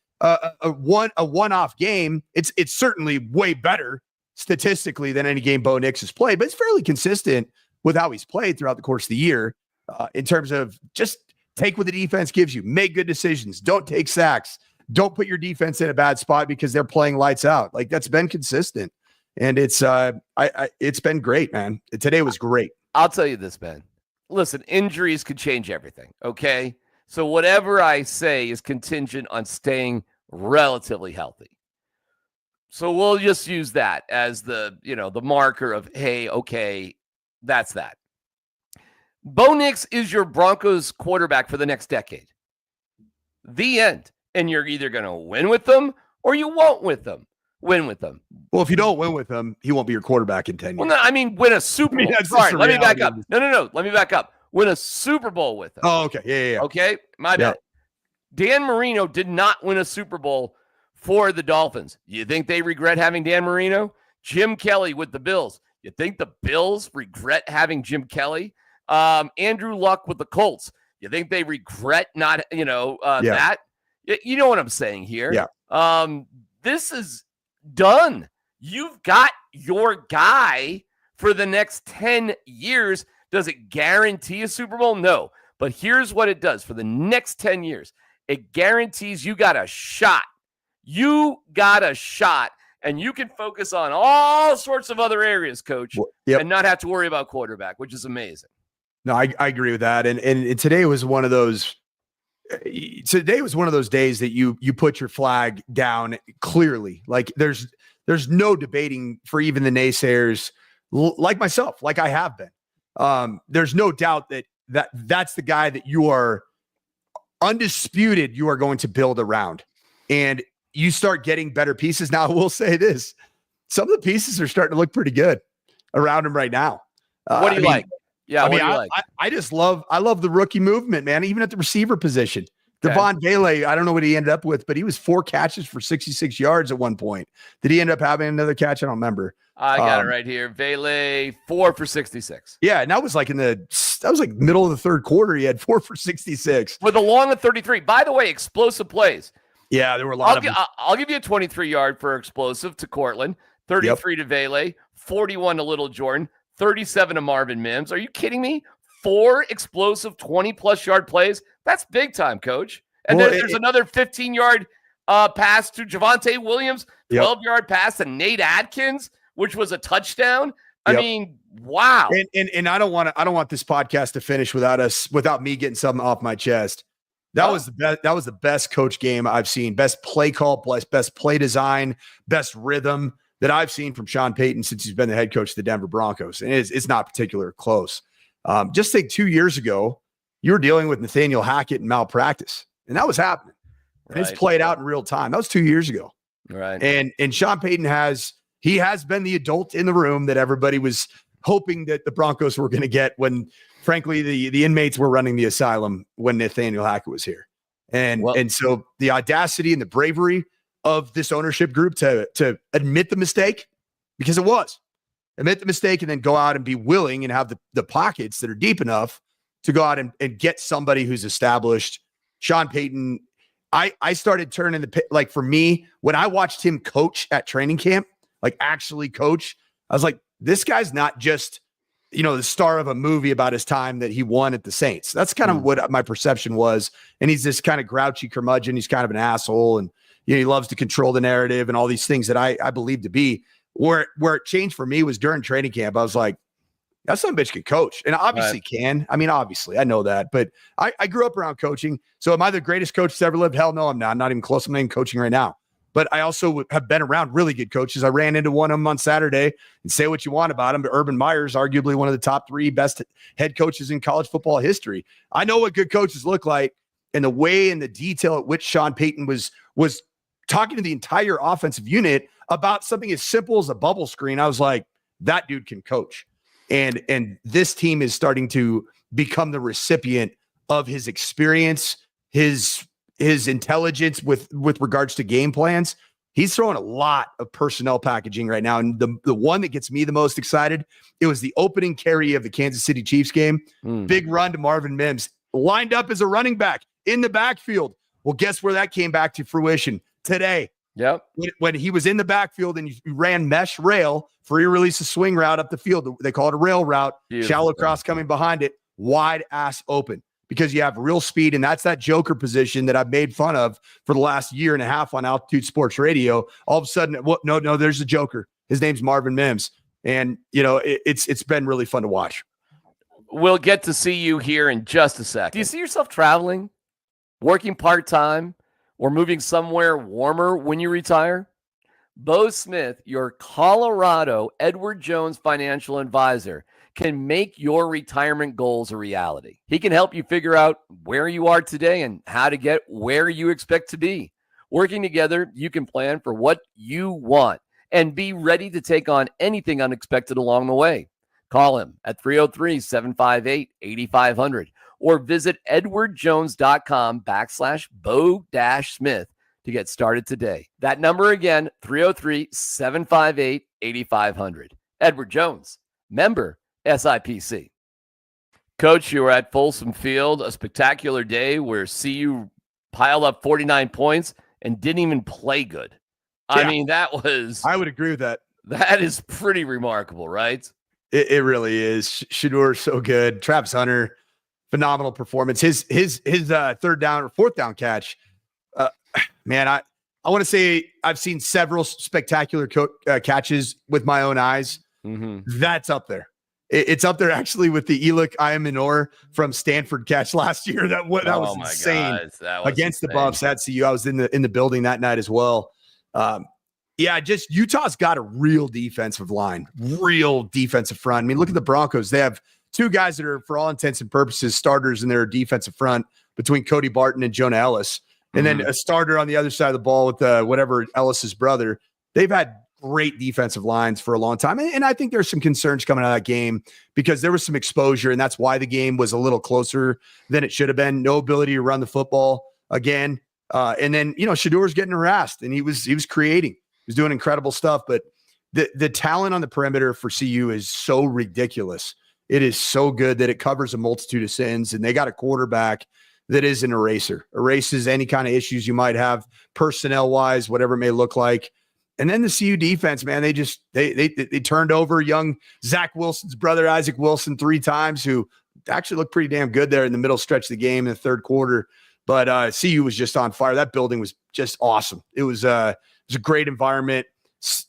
one-off game. It's certainly way better statistically than any game Bo Nix has played, but it's fairly consistent with how he's played throughout the course of the year in terms of just take what the defense gives you, make good decisions, don't take sacks, don't put your defense in a bad spot because they're playing lights out. Like, that's been consistent, and it's been great, man. Today was great. I'll tell you this, Ben. Listen, injuries could change everything, okay? So whatever I say is contingent on staying relatively healthy. So we'll just use that as the marker of, hey, okay, that's that. Bo Nix is your Broncos quarterback for the next decade. The end. And you're either going to win with them or you won't win with them. Well, if you don't win with them, he won't be your quarterback in 10 years. Well, no, I mean, win a Super Bowl. Sorry, let me back up. No. Let me back up. Win a Super Bowl with them. Oh, okay. Yeah. Okay, my bad. Dan Marino did not win a Super Bowl for the Dolphins. You think they regret having Dan Marino? Jim Kelly with the Bills. You think the Bills regret having Jim Kelly? Andrew Luck with the Colts. You think they regret not, that? You know what I'm saying here? Yeah. This is done. You've got your guy for the next 10 years. Does it guarantee a Super Bowl? No. But here's what it does for the next 10 years. It guarantees you got a shot. You got a shot, and you can focus on all sorts of other areas, Coach, and not have to worry about quarterback, which is amazing. No, I agree with that. And today was one of those. Today was one of those days that you put your flag down clearly. Like there's no debating for even the naysayers, like myself, like I have been. There's no doubt that's the guy that you are undisputed. You are going to build around, and you start getting better pieces. Now, I will say this: some of the pieces are starting to look pretty good around him right now. What do you like? Yeah, I just love the rookie movement, man. Even at the receiver position, Devon Vele, I don't know what he ended up with, but he was 4 catches for 66 yards at one point. Did he end up having another catch? I don't remember. I got it right here. Vele 4 for 66. Yeah, and that was like middle of the third quarter. He had 4 for 66 with a long of 33. By the way, explosive plays. Yeah, there were a lot of them. I'll give you a 23-yard for explosive to Cortland, 33 to Vele, 41 to Little Jordan, 37 to Marvin Mims. Are you kidding me? 4 explosive 20-plus yard plays. That's big time, Coach. And then there's another 15-yard pass to Javonte Williams, 12-yard pass to Nate Atkins, which was a touchdown. I mean, wow. And I don't want this podcast to finish without me getting something off my chest. That was the best coach game I've seen. Best play call, best play design, best rhythm that I've seen from Sean Payton since he's been the head coach of the Denver Broncos. And it's not particularly close. Just think 2 years ago, you were dealing with Nathaniel Hackett and malpractice, and that was happening. Right. It's played out in real time. That was 2 years ago. Right. And Sean Payton has been the adult in the room that everybody was hoping that the Broncos were going to get when, frankly, the inmates were running the asylum when Nathaniel Hackett was here. And so the audacity and the bravery of this ownership group to admit the mistake, because it was. Admit the mistake and then go out and be willing and have the pockets that are deep enough to go out and get somebody who's established. Sean Payton, I started turning like for me, when I watched him coach at training camp, like actually coach, I was like, this guy's not just, the star of a movie about his time that he won at the Saints. That's kind of what my perception was. And he's this kind of grouchy curmudgeon. He's kind of an asshole. And he loves to control the narrative and all these things that I believe to be. Where it changed for me was during training camp. I was like, that son of a bitch can coach. And obviously can. I mean, obviously, I know that. But I grew up around coaching. So am I the greatest coach that's ever lived? Hell no, I'm not. I'm not even close. I'm not even coaching right now. But I also have been around really good coaches. I ran into one of them on Saturday, and say what you want about him, but Urban Meyer's arguably one of the top 3 best head coaches in college football history. I know what good coaches look like, and the way and the detail at which Sean Payton was talking to the entire offensive unit about something as simple as a bubble screen. I was like, that dude can coach. And this team is starting to become the recipient of his experience, his intelligence with regards to game plans. He's throwing a lot of personnel packaging right now. And the one that gets me the most excited, it was the opening carry of the Kansas City Chiefs game. Big run to Marvin Mims, lined up as a running back in the backfield. Well, guess where that came back to fruition today? Yep. When he was in the backfield and you ran mesh rail, free release a swing route up the field. They call it a rail route. Beautiful. Shallow cross coming behind it, wide ass open, because you have real speed. And that's that joker position that I've made fun of for the last year and a half on Altitude Sports Radio. All of a sudden, no, there's a joker. His name's Marvin Mims. And, it's been really fun to watch. We'll get to see you here in just a second. Do you see yourself traveling, working part-time, or moving somewhere warmer when you retire? Beau Smith, your Colorado Edward Jones financial advisor, can make your retirement goals a reality. He can help you figure out where you are today and how to get where you expect to be. Working together, you can plan for what you want and be ready to take on anything unexpected along the way. Call him at 303-758-8500 or visit edwardjones.com/Beau-Smith to get started today. That number again, 303-758-8500. Edward Jones, member SIPC. Coach, you were at Folsom Field, a spectacular day where CU piled up 49 points and didn't even play good. Yeah. I mean, I would agree with that. That is pretty remarkable, right? It really is. Shador so good. Travis Hunter, phenomenal performance. His third down or fourth down catch. Man, I want to say I've seen several spectacular catches with my own eyes. Mm-hmm. That's up there. It's up there actually with the Elik Ayaminor from Stanford catch last year. That was insane against the Buffs at CU. I was in the building that night as well. Just Utah's got a real defensive line, real defensive front. I mean, look at the Broncos. They have two guys that are, for all intents and purposes, starters in their defensive front between Cody Barton and Jonah Ellis. And then a starter on the other side of the ball with whatever Ellis's brother. They've had great defensive lines for a long time. And I think there's some concerns coming out of that game because there was some exposure, and that's why the game was a little closer than it should have been. No ability to run the football again. And then, Shador's getting harassed, and he was creating. He was doing incredible stuff. But the talent on the perimeter for CU is so ridiculous. It is so good that it covers a multitude of sins, and they got a quarterback that is an eraser. Erases any kind of issues you might have personnel-wise, whatever it may look like. And then the CU defense, man, they turned over young Zach Wilson's brother, Isaac Wilson, 3 times, who actually looked pretty damn good there in the middle stretch of the game in the third quarter. But CU was just on fire. That building was just awesome. It was a great environment.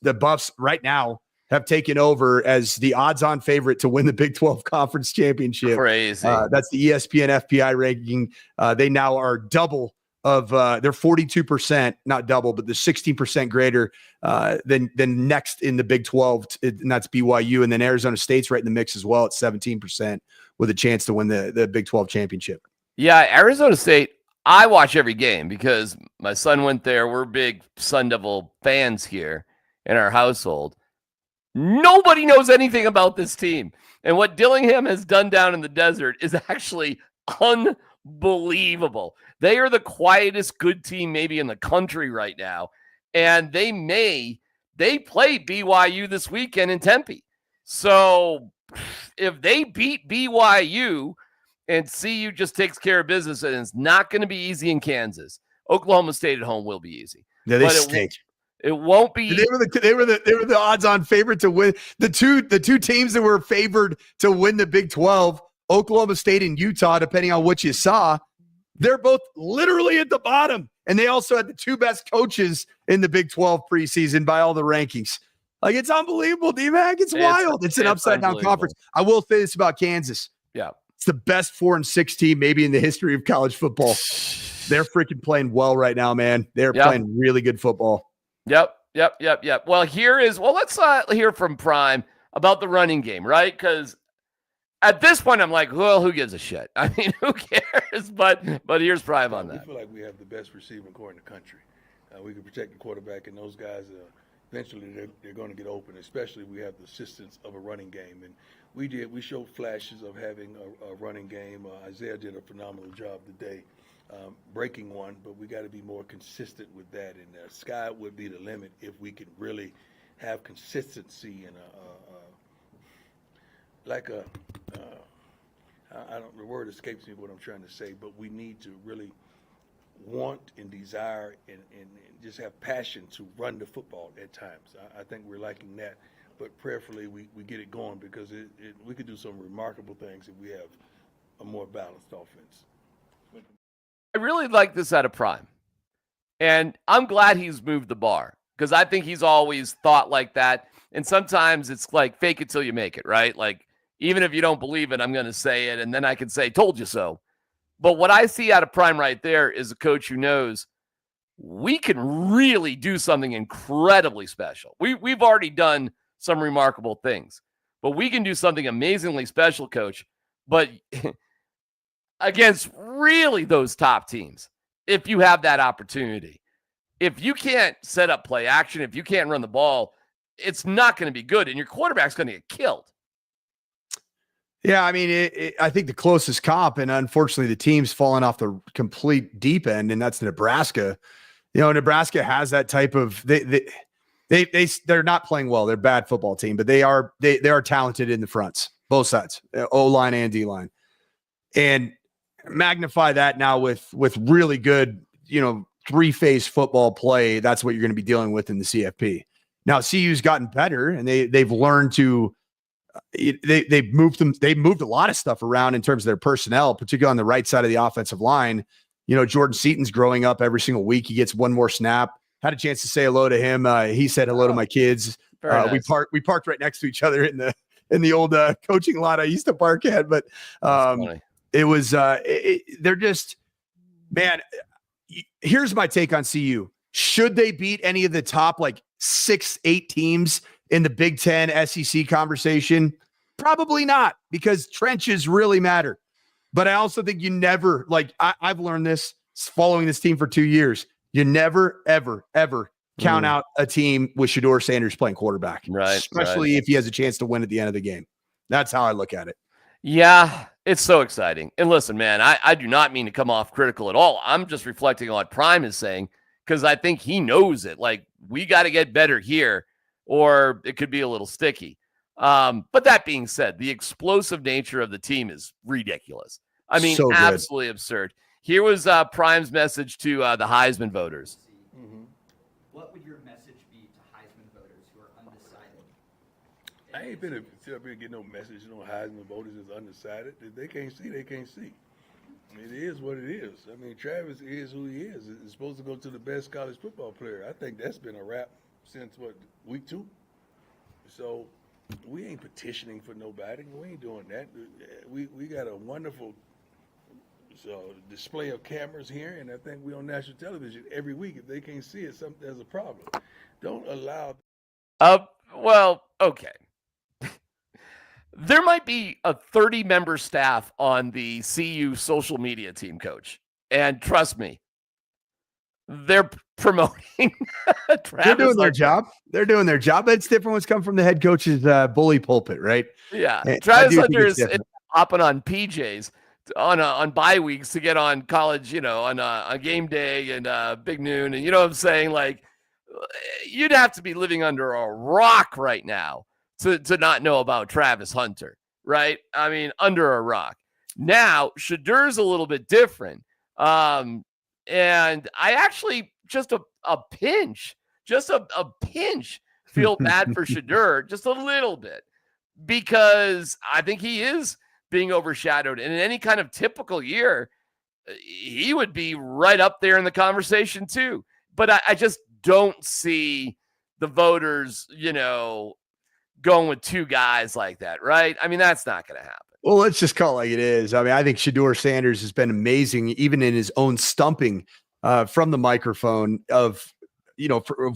The Buffs right now have taken over as the odds-on favorite to win the Big 12 Conference Championship. Crazy. That's the ESPN FPI ranking. They now are double of they're 42%, not double, but the 16% greater than next in the Big 12, and that's BYU. And then Arizona State's right in the mix as well at 17% with a chance to win the Big 12 championship. Yeah, Arizona State, I watch every game because my son went there. We're big Sun Devil fans here in our household. Nobody knows anything about this team. And what Dillingham has done down in the desert is actually unbelievable. They are the quietest good team maybe in the country right now. And they play BYU this weekend in Tempe. So if they beat BYU and CU just takes care of business, and it's not going to be easy in Kansas. Oklahoma State at home will be easy. Yeah, they stink. It won't be. They were the odds-on favorite to win. The two teams that were favored to win the Big 12, Oklahoma State and Utah, depending on what you saw, they're both literally at the bottom. And they also had the 2 best coaches in the Big 12 preseason by all the rankings. Like, it's unbelievable, DMac. It's wild. It's an upside-down conference. I will say this about Kansas. Yeah. It's the best 4-6 team maybe in the history of college football. They're freaking playing well right now, man. They're playing really good football. Yep. Well, let's hear from Prime about the running game, right? Because at this point, I'm like, well, who gives a shit? I mean, who cares? But here's Prime on that. We feel like we have the best receiving core in the country. We can protect the quarterback, and those guys, eventually they're going to get open, especially we have the assistance of a running game. And we showed flashes of having a running game. Isaiah did a phenomenal job today. Breaking one, but we got to be more consistent with that. And sky would be the limit if we can really have consistency and the word escapes me what I'm trying to say, but we need to really want and desire and just have passion to run the football at times. I think we're lacking that, but prayerfully we get it going because we could do some remarkable things if we have a more balanced offense. I really like this out of Prime. And I'm glad he's moved the bar because I think he's always thought like that. And sometimes it's like fake it till you make it, right? Like, even if you don't believe it, I'm going to say it. And then I can say, told you so. But what I see out of Prime right there is a coach who knows we can really do something incredibly special. We've already done some remarkable things, but we can do something amazingly special, coach. But against really those top teams, if you have that opportunity. If you can't set up play action, if you can't run the ball, it's not going to be good, and your quarterback's going to get killed. Yeah, I mean, I think the closest comp, and unfortunately the team's fallen off the complete deep end, and that's Nebraska. Nebraska has that type of they're not playing well. They're a bad football team, but they are talented in the fronts, both sides, O-line and D-line. And magnify that now with really good, 3-phase football play. That's what you're going to be dealing with in the CFP. Now, CU's gotten better, and they've learned to They moved them. They moved a lot of stuff around in terms of their personnel, particularly on the right side of the offensive line. Jordan Seaton's growing up every single week. He gets one more snap. Had a chance to say hello to him. He said hello to my kids. Nice. We parked right next to each other in the old coaching lot I used to park at. But it was they're just, man. Here's my take on CU. Should they beat any of the top 6-8 teams in the Big Ten SEC conversation? Probably not, because trenches really matter. But I also think you never, I've learned this following this team for 2 years. You never, ever, ever count out a team with Shedeur Sanders playing quarterback, right? Especially if he has a chance to win at the end of the game. That's how I look at it. Yeah, it's so exciting. And listen, man, I do not mean to come off critical at all. I'm just reflecting on what Prime is saying, because I think he knows it. We got to get better here, or it could be a little sticky. But that being said, the explosive nature of the team is ridiculous. I mean, so absolutely absurd. Here was Prime's message to the Heisman voters. Mm-hmm. What would your message be to Heisman voters who are undecided? I ain't been up here get no message, Heisman voters is undecided. If they can't see, they can't see. It is what it is. I mean, Travis is who he is. He's supposed to go to the best college football player. I think that's been a wrap since, week 2? So we ain't petitioning for nobody. We ain't doing that. We got a wonderful display of cameras here, and I think we on national television every week. If they can't see it, there's a problem. Don't allow. Well, okay. There might be a 30-member staff on the CU social media team, Coach. And trust me, they're promoting Travis. They're doing their job. They're doing their job. But it's different when it's come from the head coach's bully pulpit, right? Yeah. And Travis Hunter is hopping on PJs on bye weeks to get on college, on a game day and big noon. And you know what I'm saying? You'd have to be living under a rock right now to not know about Travis Hunter, right? I mean, under a rock. Now, Shedeur's a little bit different. And I actually just a pinch feel bad for Shedeur, just a little bit, because I think he is being overshadowed. And in any kind of typical year, he would be right up there in the conversation too. But I just don't see the voters, going with two guys like that, right? I mean, that's not going to happen. Well, let's just call it like it is. I mean, I think Shedeur Sanders has been amazing, even in his own stumping from the microphone of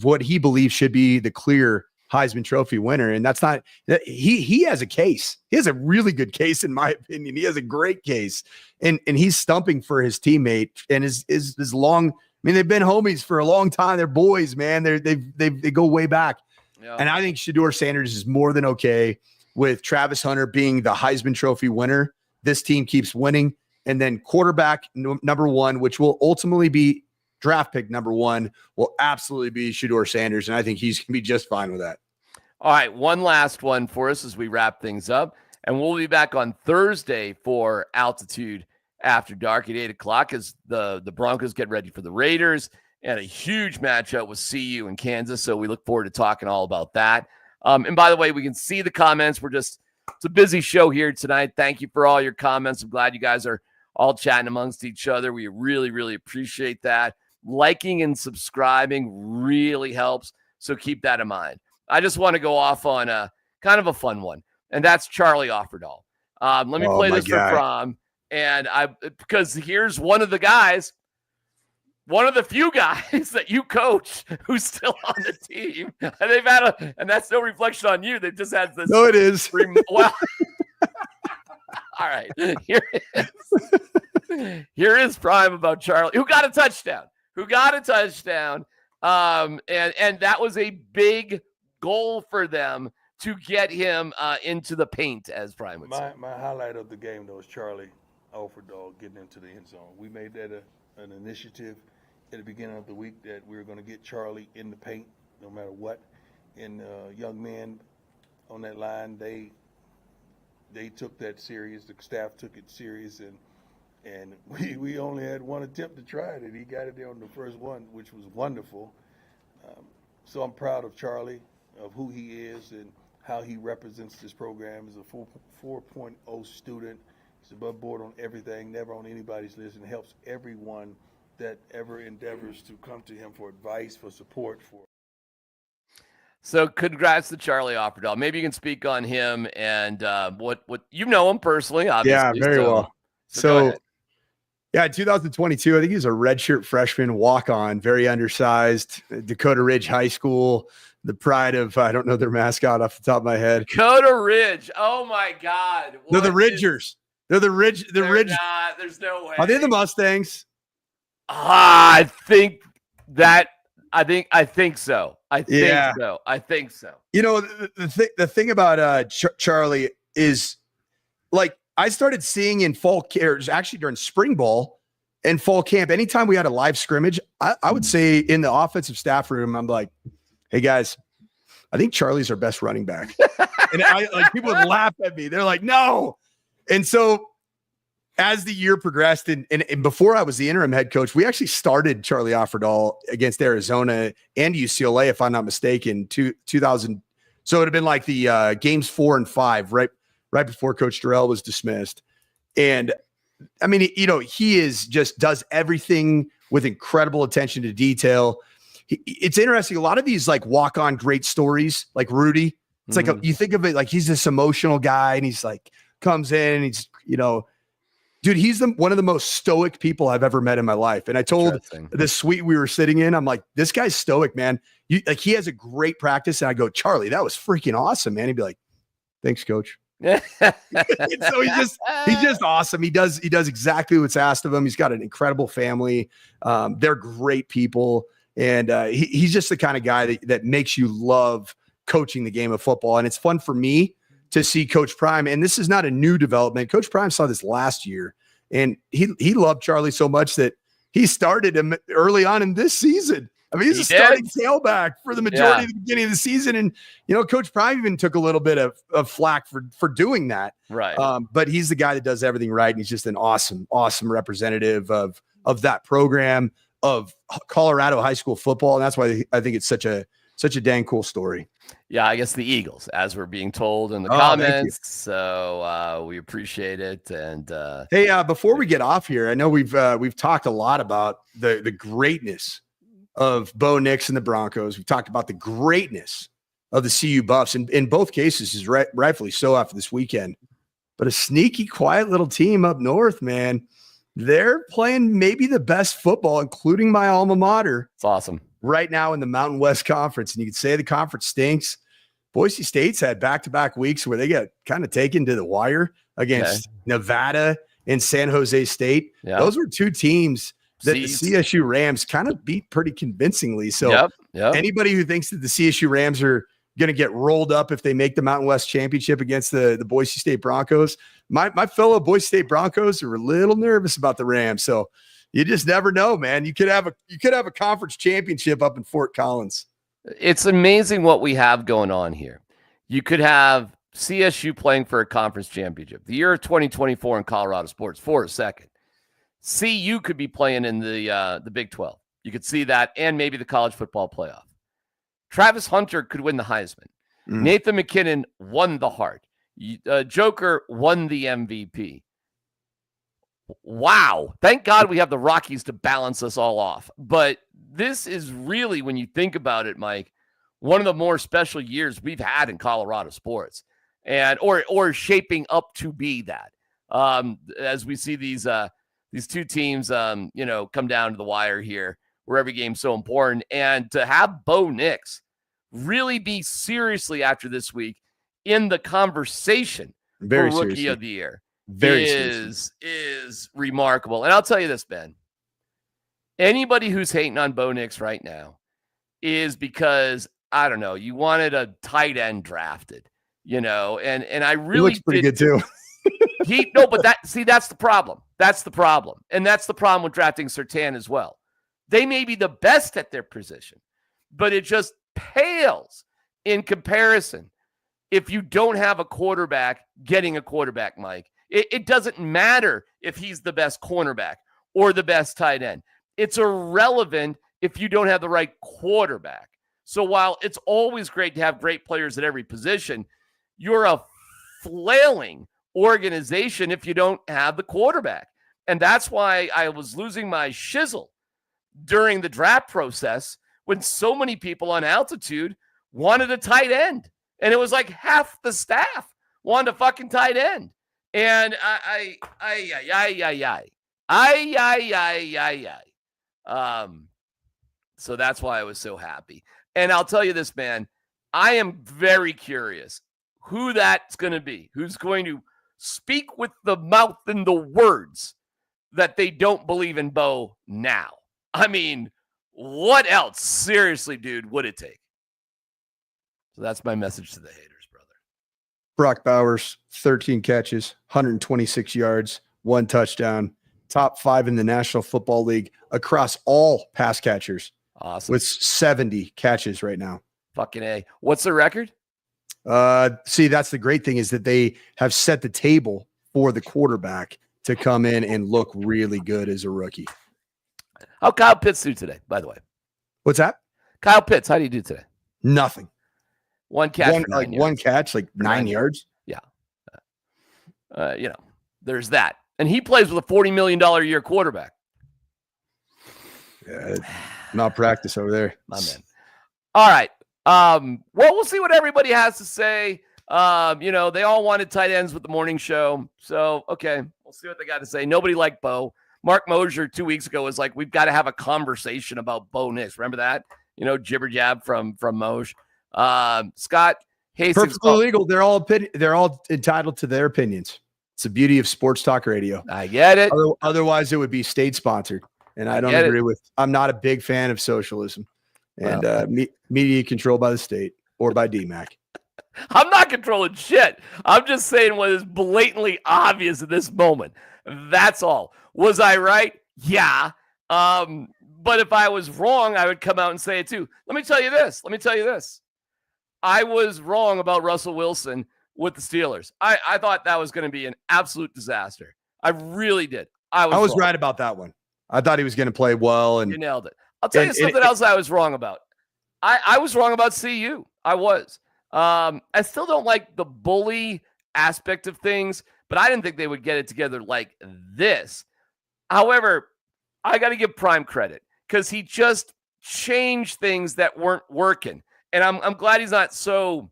what he believes should be the clear Heisman Trophy winner. And that's not he has a case. He has a really good case, in my opinion. He has a great case, and he's stumping for his teammate and his long. I mean, they've been homies for a long time. They're boys, man. They go way back. Yeah. And I think Shedeur Sanders is more than okay with Travis Hunter being the Heisman Trophy winner. This team keeps winning. And then quarterback number 1, which will ultimately be draft pick number 1, will absolutely be Shedeur Sanders. And I think he's going to be just fine with that. All right, one last one for us as we wrap things up. And we'll be back on Thursday for Altitude After Dark at 8 o'clock as the Broncos get ready for the Raiders and a huge matchup with CU in Kansas. So we look forward to talking all about that. And by the way, we can see the comments. It's a busy show here tonight. Thank you for all your comments. I'm glad you guys are all chatting amongst each other. We really, really appreciate that. Liking and subscribing really helps. So keep that in mind. I just want to go off on a kind of a fun one, and that's Charlie Offerdahl. Let me play this for Prom. And because here's one of the guys, one of the few guys that you coach who's still on the team. And they've had and that's no reflection on you. They've just had this. No, it is. Well, all right. Here is Prime about Charlie, who got a touchdown. And that was a big goal for them to get him into the paint, as Prime would say. My highlight of the game, though, is Charlie Offerdahl getting into the end zone. We made that an initiative at the beginning of the week that we were going to get Charlie in the paint no matter what. And young men on that line, they took that serious. The staff took it serious, and we only had one attempt to try it, and he got it there on the first one, which was wonderful. So I'm proud of Charlie, of who he is and how he represents this program. He's a 4.0 student. He's above board on everything, never on anybody's list, and helps everyone that ever endeavors to come to him for advice, for support, for. So congrats to Charlie Offerdahl. Maybe you can speak on him and what you know him personally, obviously. Yeah, very well. So yeah, in 2022, I think he was a redshirt freshman walk-on, very undersized, Dakota Ridge High School, the pride of, I don't know their mascot off the top of my head. Dakota Ridge. Oh my God. They're the Ridgers. They're the Ridge. The Ridge. Not, there's no way. Are they the Mustangs? I think so. I think so. You know, the thing about Charlie is, like, I started seeing in fall camp, actually during spring ball and fall camp, anytime we had a live scrimmage, I would say in the offensive staff room, I'm like, hey guys, I think Charlie's our best running back. And people would laugh at me. They're like, no. And so as the year progressed and before I was the interim head coach, we actually started Charlie Offerdahl against Arizona and UCLA, if I'm not mistaken, 2000. So it would have been like the games 4 and 5, right before Coach Durrell was dismissed. And I mean, he does everything with incredible attention to detail. It's interesting. A lot of these like walk-on great stories, like Rudy, it's like you think of it like he's this emotional guy and he's like comes in and he's, dude, he's one of the most stoic people I've ever met in my life. And I told the suite we were sitting in, I'm like, this guy's stoic, man. He has a great practice. And I go, Charlie, that was freaking awesome, man. He'd be like, thanks, coach. And so he's just awesome. He does exactly what's asked of him. He's got an incredible family. They're great people. And he's just the kind of guy that makes you love coaching the game of football. And it's fun for me to see Coach Prime. And this is not a new development. Coach Prime saw this last year, and he loved Charlie so much that he started him early on in this season. I mean, he's a starting tailback for the majority of the beginning of the season. And, Coach Prime even took a little bit of flack for doing that. Right. But he's the guy that does everything right. And he's just an awesome, awesome representative of that program, of Colorado high school football. And that's why I think it's such a dang cool story. Yeah, I guess the Eagles, as we're being told in the comments. So we appreciate it. And hey, before we get off here, I know we've talked a lot about the greatness of Bo Nix and the Broncos. We've talked about the greatness of the CU Buffs, and in both cases is rightfully so after this weekend. But a sneaky, quiet little team up north, man. They're playing maybe the best football, including my alma mater. It's awesome. Right now in the Mountain West Conference. And you could say the conference stinks. Boise State's had back-to-back weeks where they got kind of taken to the wire against Nevada and San Jose State. Yeah. Those were two teams that the CSU Rams kind of beat pretty convincingly. So anybody who thinks that the CSU Rams are going to get rolled up if they make the Mountain West Championship against the Boise State Broncos, my fellow Boise State Broncos are a little nervous about the Rams. So you just never know, man. You could have a conference championship up in Fort Collins. It's amazing what we have going on here. You could have CSU playing for a conference championship. The year of 2024 in Colorado sports for a second. CU could be playing in the Big 12. You could see that, and maybe the college football playoff. Travis Hunter could win the Heisman. Nathan McKinnon won the Hart. Joker won the MVP. Wow. Thank God we have the Rockies to balance us all off. But this is really, when you think about it, Mike, one of the more special years we've had in Colorado sports, and or shaping up to be that. As we see these two teams, come down to the wire here, where every game's so important, and to have Bo Nix really be seriously after this week in the conversation for Rookie of the Year. Is remarkable. And I'll tell you this, Ben. Anybody who's hating on Bo Nix right now is because, I don't know, you wanted a tight end drafted, and I really he looks pretty good too. But that's the problem. That's the problem. And that's the problem with drafting Surtain as well. They may be the best at their position, but it just pales in comparison if you don't have a quarterback getting a quarterback, Mike. It doesn't matter if he's the best cornerback or the best tight end. It's irrelevant if you don't have the right quarterback. So while it's always great to have great players at every position, you're a flailing organization if you don't have the quarterback. And that's why I was losing my shizzle during the draft process when so many people on Altitude wanted a tight end. And it was like half the staff wanted a fucking tight end. And so that's why I was so happy. And I'll tell you this, man, I am very curious who that's going to be, who's going to speak with the mouth and the words that they don't believe in Beau now. I mean, what else, seriously, dude, would it take? So that's my message to the haters, brother. Brock Bowers, 13 catches, 126 yards, 1 touchdown, top 5 in the National Football League across all pass catchers. Awesome. With 70 catches right now. Fucking A. What's the record? See, that's the great thing is that they have set the table for the quarterback to come in and look really good as a rookie. How Kyle Pitts do today, by the way? What's that? Kyle Pitts, how do you do today? Nothing. One catch, one catch, like 9 yards. Yeah. There's that. And he plays with a $40 million a year quarterback. Yeah, not practice over there. My man. All right. Well, we'll see what everybody has to say. They all wanted tight ends with the morning show. So, okay, we'll see what they got to say. Nobody liked Beau. Mark Mosier 2 weeks ago was like, we've got to have a conversation about Beau Nix. Remember that? Jibber jab from Moj. Scott Hastings. Perfectly legal. They're all entitled to their opinions. It's the beauty of sports talk radio. I get it. Otherwise, it would be state sponsored. And I don't agree with, I'm not a big fan of socialism and media controlled by the state or by DMac. I'm not controlling shit. I'm just saying what is blatantly obvious at this moment. That's all. Was I right? Yeah. But if I was wrong, I would come out and say it too. Let me tell you this. I was wrong about Russell Wilson with the Steelers. I thought that was going to be an absolute disaster. I really did. I was right about that one. I thought he was going to play well. And you nailed it. I'll tell you something else I was wrong about. I was wrong about CU. I was. I still don't like the bully aspect of things, but I didn't think they would get it together like this. However, I got to give Prime credit because he just changed things that weren't working. And I'm glad he's not so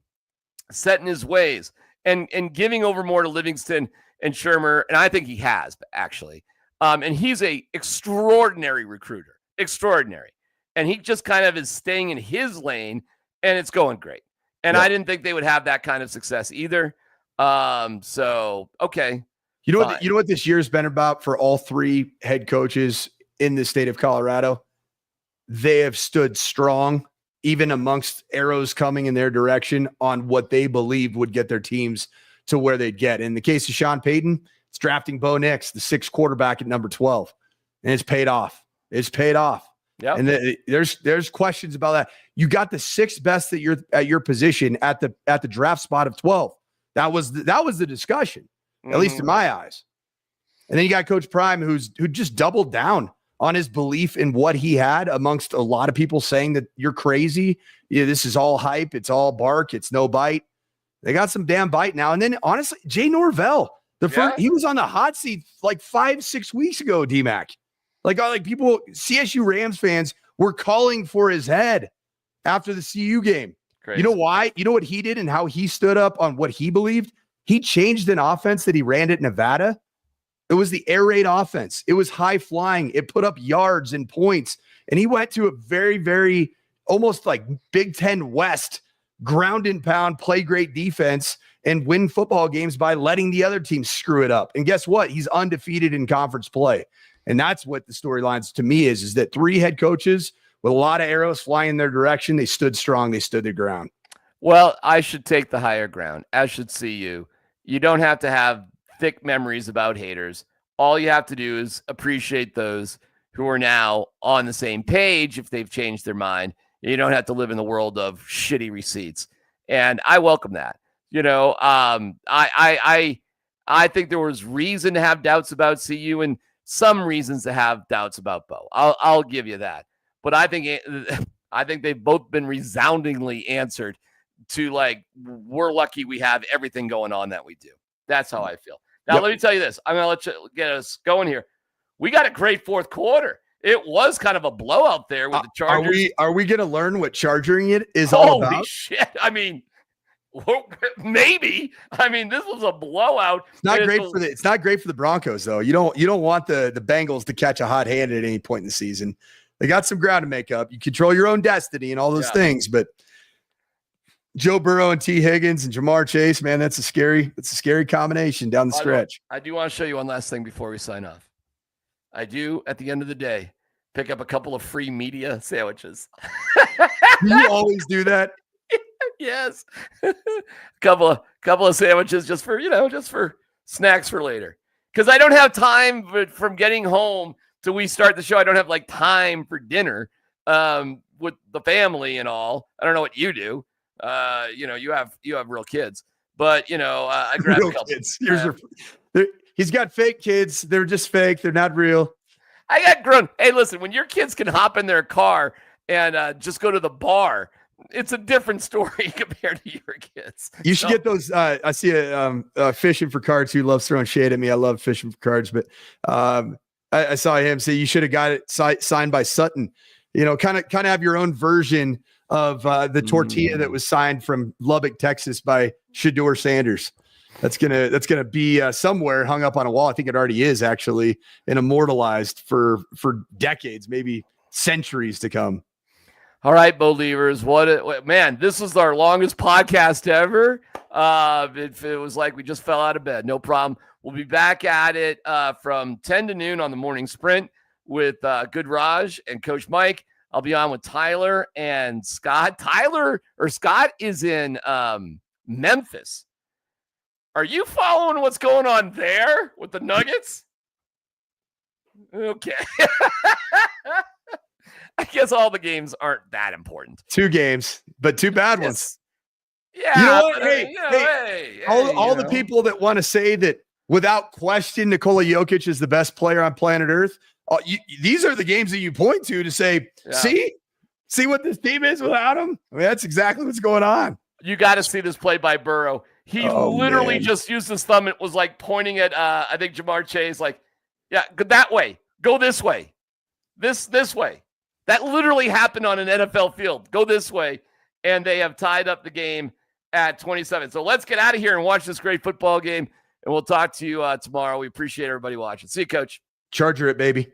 set in his ways and giving over more to Livingston and Shermer. And I think he has, actually. And he's a extraordinary recruiter, extraordinary. And he just kind of is staying in his lane, and it's going great. And I didn't think they would have that kind of success either. So, okay. You know what this year's been about for all 3 head coaches in the state of Colorado? They have stood strong, even amongst arrows coming in their direction on what they believed would get their teams to where they'd get. In the case of Sean Payton, it's drafting Beau Nix, the 6th quarterback at number 12. And it's paid off. Yeah. And there's questions about that. You got the 6th best at your position at the draft spot of 12. That was the discussion, at least in my eyes. And then you got Coach Prime, who just doubled down on his belief in what he had amongst a lot of people saying that you're crazy. Yeah, this is all hype. It's all bark. It's no bite. They got some damn bite now. And then honestly, Jay Norvell, he was on the hot seat like 5-6 weeks ago, DMac. Like people, CSU Rams fans were calling for his head after the CU game. Crazy. You know why? You know what he did and how he stood up on what he believed? He changed an offense that he ran at Nevada. It was the air raid offense. It was high flying. It put up yards and points. And he went to a very, very almost like Big Ten West ground and pound, play great defense and win football games by letting the other team screw it up. And guess what? He's undefeated in conference play. And that's what the storylines to me is that 3 head coaches with a lot of arrows flying in their direction. They stood strong. They stood their ground. Well, I should take the higher ground, as should CU. You don't have to have thick memories about haters. All you have to do is appreciate those who are now on the same page if they've changed their mind. You don't have to live in the world of shitty receipts. And I welcome that. I think there was reason to have doubts about CU and some reasons to have doubts about Beau. I'll give you that. But I think they've both been resoundingly answered to like, we're lucky we have everything going on that we do. That's how I feel. Now, let me tell you this. I'm going to let you get us going here. We got a great fourth quarter. It was kind of a blowout there with the Chargers. Are we going to learn what charging it is all about? Holy shit. I mean, maybe. I mean, this was a blowout. It's not great for the Broncos, though. You don't want the Bengals to catch a hot hand at any point in the season. They got some ground to make up. You control your own destiny and all those things, but Joe Burrow and T. Higgins and Jamar Chase, man, that's a scary combination down the stretch. I do want to show you one last thing before we sign off. I do, at the end of the day, pick up a couple of free media sandwiches. You always do that? Yes. a couple of sandwiches just for snacks for later. Because I don't have time from getting home till we start the show. I don't have like time for dinner with the family and all. I don't know what you do. You have real kids, but I grab real a couple. Kids. He's got fake kids. They're just fake. They're not real. I got grown. Hey, listen, when your kids can hop in their car and just go to the bar, it's a different story compared to your kids. You should get those. I see a fishing for cards who loves throwing shade at me. I love fishing for cards, but I saw him say you should have got it signed by Sutton. Kind of have your own version of the tortilla that was signed from Lubbock, Texas by Shedeur Sanders. That's gonna be somewhere hung up on a wall. I think it already is actually, and immortalized for decades, maybe centuries to come. All right, Believers. Man, this was our longest podcast ever. It was like we just fell out of bed. No problem. We'll be back at it from 10 to noon on the morning sprint with Good Raj and Coach Mike. I'll be on with Tyler and Scott. Scott is in Memphis. Are you following what's going on there with the Nuggets? Okay. I guess all the games aren't that important. 2 games, but 2 bad ones. Yeah. You know what? All the people that want to say that without question Nikola Jokic is the best player on planet Earth, these are the games that you point to say, see what this team is without him? I mean, that's exactly what's going on. You got to see this play by Burrow. He literally just used his thumb. It was like pointing at, I think, Jamar Chase, like, yeah, go that way. Go this way. This way. That literally happened on an NFL field. Go this way. And they have tied up the game at 27. So let's get out of here and watch this great football game. And we'll talk to you tomorrow. We appreciate everybody watching. See you, Coach. Charger it, baby.